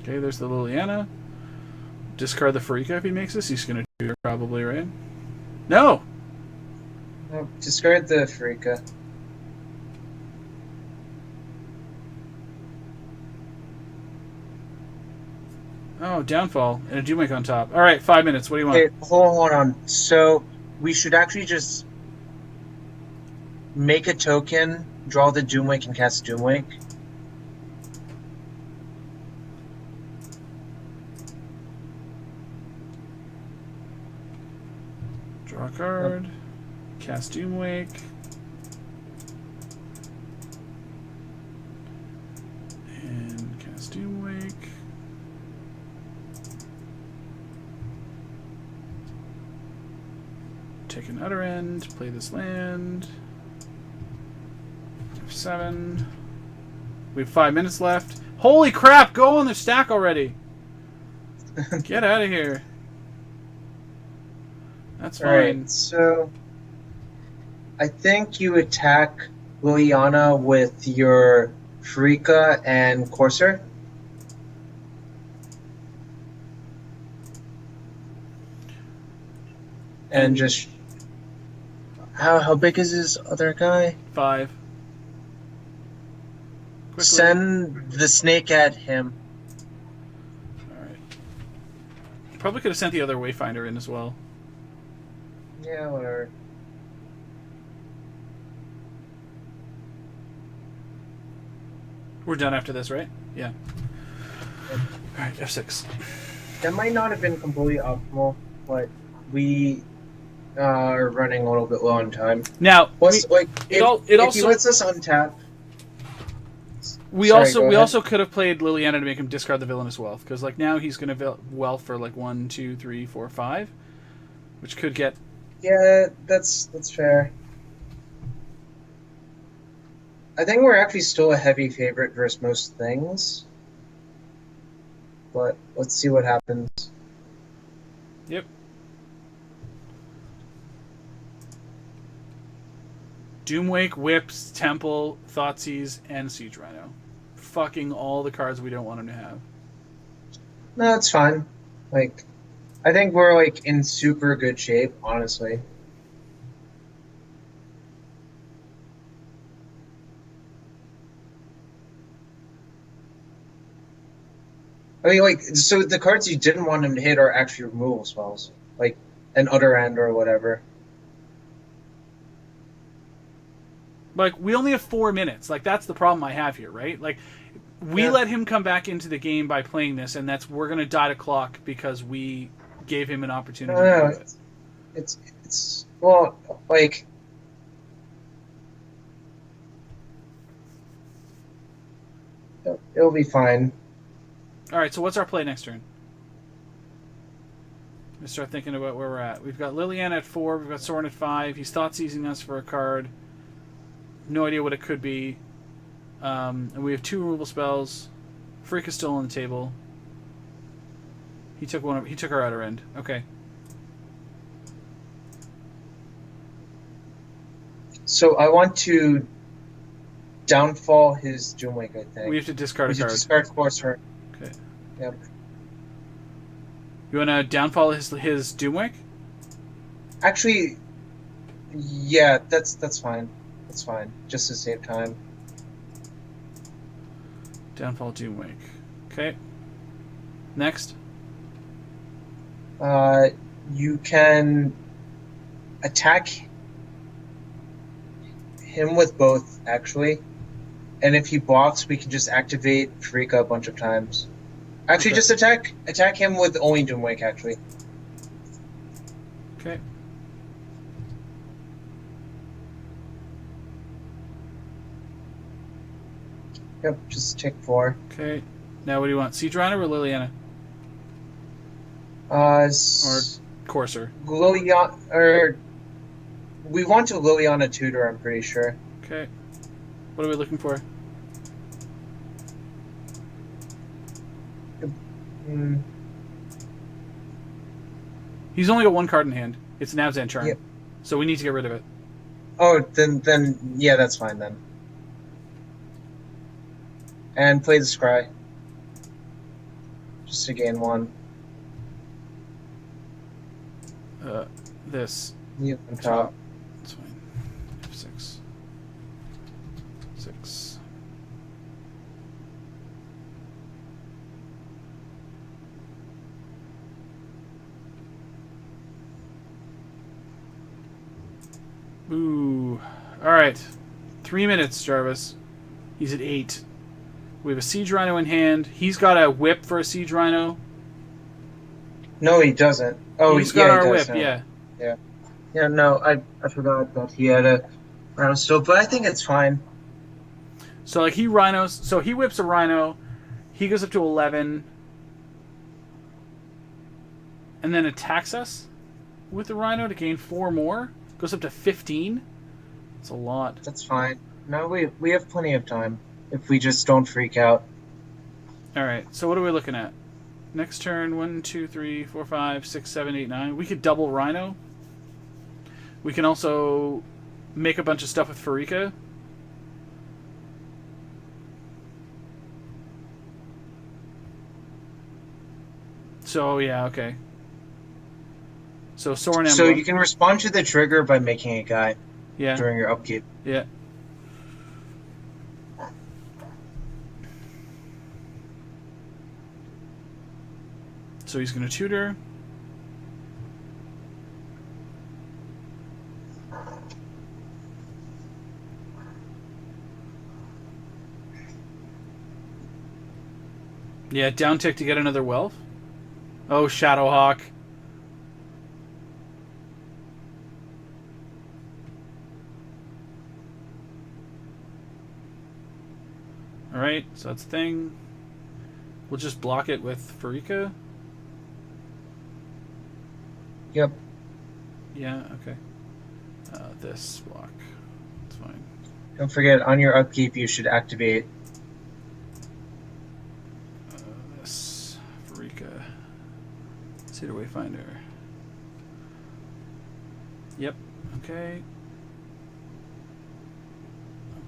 Okay, there's the Liliana. Discard the Farika if he makes this. He's going to do it probably, right? No! No, discard the Farika. Oh, downfall. And a Doomwake on top. Alright, 5 minutes. What do you want? Okay, hold on. So, we should actually just make a token, draw the Doomwake, and cast Doomwake. Draw a card. Cast Doomwake. And cast Doomwake. Take an Utter End. Play this land. F7. We have 5 minutes left. Holy crap! Go on the stack already! Get out of here. That's fine. Alright, so I think you attack Liliana with your Farika and Courser. And just how big is this other guy? 5. Quickly. Send the snake at him. Alright. Probably could have sent the other Wayfinder in as well. Yeah, whatever. We're done after this, right? Yeah. Alright, F6. That might not have been completely optimal, but we are running a little bit low on time. Now, Plus, if he also lets us untap, we Sorry, also go we ahead. also could have played Liliana to make him discard the Villainous Wealth, because like now he's going to wealth for like 1, 2, 3, 4, 5, which could get. yeah, that's fair. I think we're actually still a heavy favorite versus most things, but let's see what happens. Yep. Doomwake, Whips, Temple, Thoughtseize, and Siege Rhino. Fucking all the cards we don't want him to have. No, it's fine. Like, I think we're like in super good shape, honestly. I mean, like, so the cards you didn't want him to hit are actually removal spells, like an Utter End or whatever. Like, we only have 4 minutes. Like, that's the problem I have here, right? Like, we let him come back into the game by playing this, and we're going to die to clock because we gave him an opportunity No, to do it. it's well, like, it'll be fine. Alright, so what's our play next turn? Let's start thinking about where we're at. We've got Liliana at 4, we've got Soren at 5. He's thought-seizing us for a card. No idea what it could be. And we have 2 removal spells. Freak is still on the table. He took our outer end. Okay. So I want to downfall his Doomwake, I think. We have to discard a card. Discard Sorcerer. Okay. Yep. You want to downfall his Doomwake? Actually, yeah, that's fine. That's fine. Just to save time. Downfall Doomwake. Okay. Next. You can attack him with both, actually. And if he blocks, we can just activate Freaka a bunch of times. Actually, Okay. just attack him with only Doomwake, actually. Okay. Yep, just take 4. Okay. Now what do you want? Siege Rhino or Liliana? Or Courser? Liliana, or we want to Liliana Tutor, I'm pretty sure. Okay. What are we looking for? Mm, He's only got one card in hand. It's an Abzan Charm. Yep. So we need to get rid of it. oh, then yeah, that's fine then. And play the Scry. Just to gain 1. This. Leave on top. That's fine. F6. 6. Ooh. Alright. 3 minutes, Jarvis. He's at 8. We have a Siege Rhino in hand. He's got a whip for a Siege Rhino. No, he doesn't. Oh, He's got yeah, our he whip, does now. yeah. Yeah, no, I forgot that he had a Rhino still, but I think it's fine. So like he whips a Rhino, he goes up to 11, and then attacks us with the Rhino to gain 4 more. Goes up to 15. It's a lot. That's fine. No, we have plenty of time if we just don't freak out. Alright, so what are we looking at? Next turn, 1, 2, 3, 4, 5, 6, 7, 8, 9. We could double Rhino. We can also make a bunch of stuff with Farika. So, yeah, okay. So, Sorin So Emblem. you can respond to the trigger by making a guy Yeah, during your upkeep. yeah. So he's going to tutor. Yeah, down tick to get another wealth. Oh, Shadowhawk. Alright, so that's a thing. We'll just block it with Farika. Yep. Yeah, okay. This block. It's fine. Don't forget, on your upkeep, you should activate. This. Farika. Cedar Wayfinder. Yep. Okay.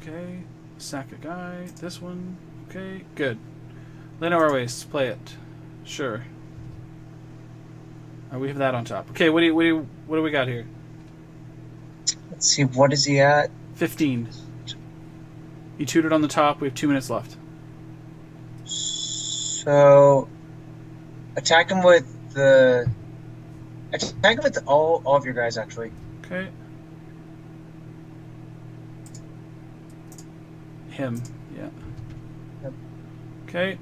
Okay. Sack a guy. This one. Okay. Good. Leno our ways. Play it. Sure. We have that on top. Okay. What do we got here? Let's see, what is he at? 15. He tutored on the top. We have 2 minutes left. So, attack him with all of your guys, actually. Okay. Him. Yeah. Yep. Okay.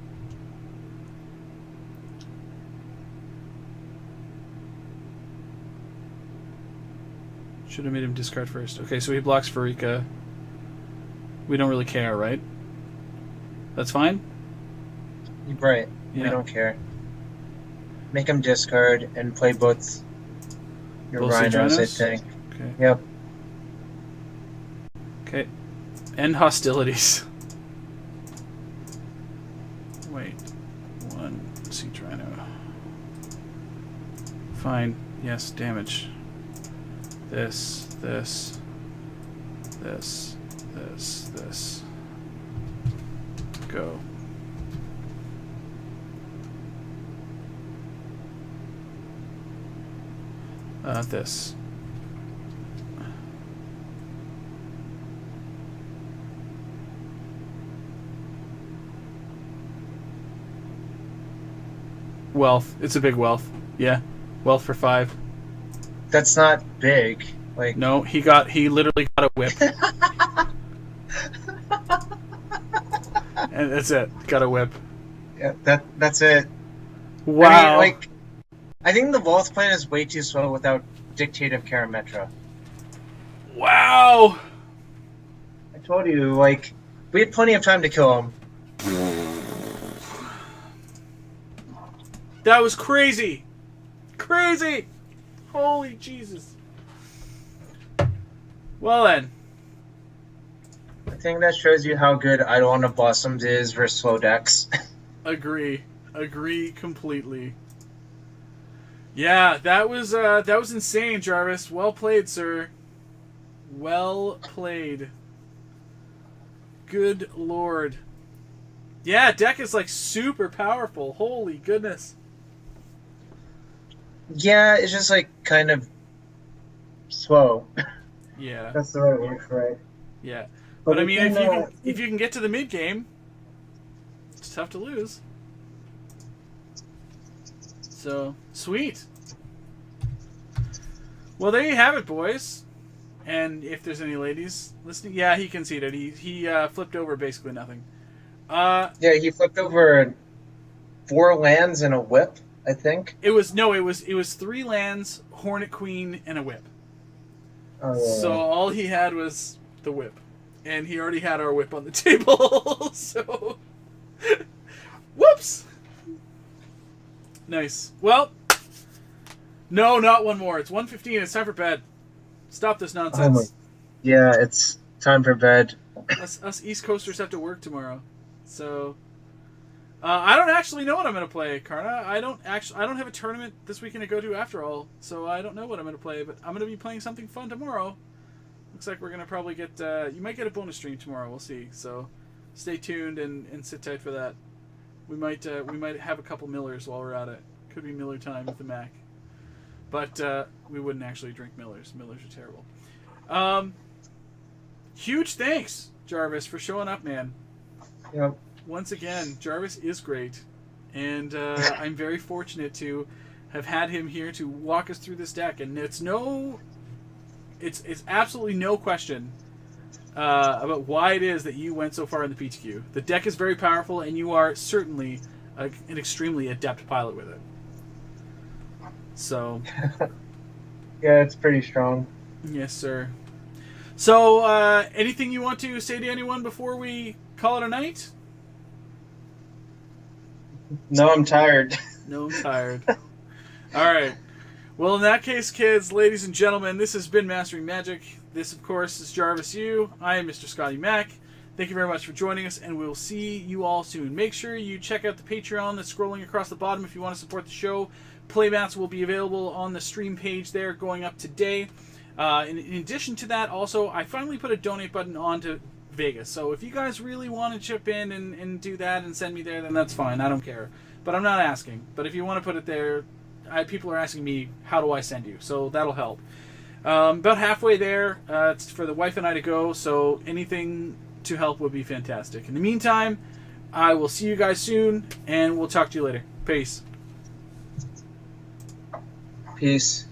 Should have made him discard first. Okay, so he blocks Farika. We don't really care, right? That's fine? Right. Yeah. We don't care. Make him discard and play both your Both siege rhinos, I rhinos? think. Okay. Yep. Okay. End hostilities. Wait. 1 Sea Rhino. Fine. Yes, damage. This. Go. This. Wealth. It's a big wealth. Yeah. Wealth for 5. That's not big. Like No, he literally got a whip. And that's it. Got a whip. yeah, that's it. Wow. I mean, I think the wealth plan is way too slow without Dictate of Karametra. Wow. I told you, like, we had plenty of time to kill him. That was crazy. Crazy. Holy Jesus. Well then. I think that shows you how good Eidolon of Blossoms is versus slow decks. Agree completely. Yeah, that was insane, Jarvis. Well played, sir. Well played. Good lord. Yeah, deck is like super powerful. Holy goodness. Yeah, it's just like kind of slow. Yeah. That's the right word for it. Yeah. But I mean, if you can get to the mid game, it's tough to lose. So, sweet. Well, there you have it, boys. And if there's any ladies listening, yeah, he conceded. He flipped over basically nothing. Yeah, he flipped over 4 lands and a whip, I think. It was 3 lands, Hornet Queen, and a whip. Oh, yeah. So all he had was the whip. And he already had our whip on the table. So, whoops. Nice. Well, no, not one more. It's 1:15. It's time for bed. Stop this nonsense. Yeah, it's time for bed. Us East Coasters have to work tomorrow. So, I don't actually know what I'm going to play, Karna. I don't have a tournament this weekend to go to after all. So I don't know what I'm going to play, but I'm going to be playing something fun tomorrow. Looks like we're going to probably get, you might get a bonus stream tomorrow. We'll see. So stay tuned and sit tight for that. We might have a couple Millers while we're at it. Could be Miller time with the Mac. But we wouldn't actually drink Millers. Millers are terrible. Huge thanks, Jarvis, for showing up, man. Yep. Once again, Jarvis is great. And I'm very fortunate to have had him here to walk us through this deck. And it's absolutely no question about why it is that you went so far in the PTQ. The deck is very powerful, and you are certainly an extremely adept pilot with it. So, yeah, it's pretty strong. Yes, sir. So, anything you want to say to anyone before we call it a night? No, I'm tired. No, I'm tired. All right. Well, in that case, kids, ladies and gentlemen, this has been Mastering Magic. This, of course, is Jarvis Yu. I am Mr. Scotty Mac. Thank you very much for joining us, and we'll see you all soon. Make sure you check out the Patreon that's scrolling across the bottom if you want to support the show. Playmats will be available on the stream page there going up today. In addition to that, also, I finally put a donate button onto Vegas. So if you guys really want to chip in and do that and send me there, then that's fine. I don't care. But I'm not asking. But if you want to put it there, people are asking me, how do I send you? So that'll help. About halfway there. It's for the wife and I to go. So anything to help would be fantastic. In the meantime, I will see you guys soon, and we'll talk to you later. Peace. Peace.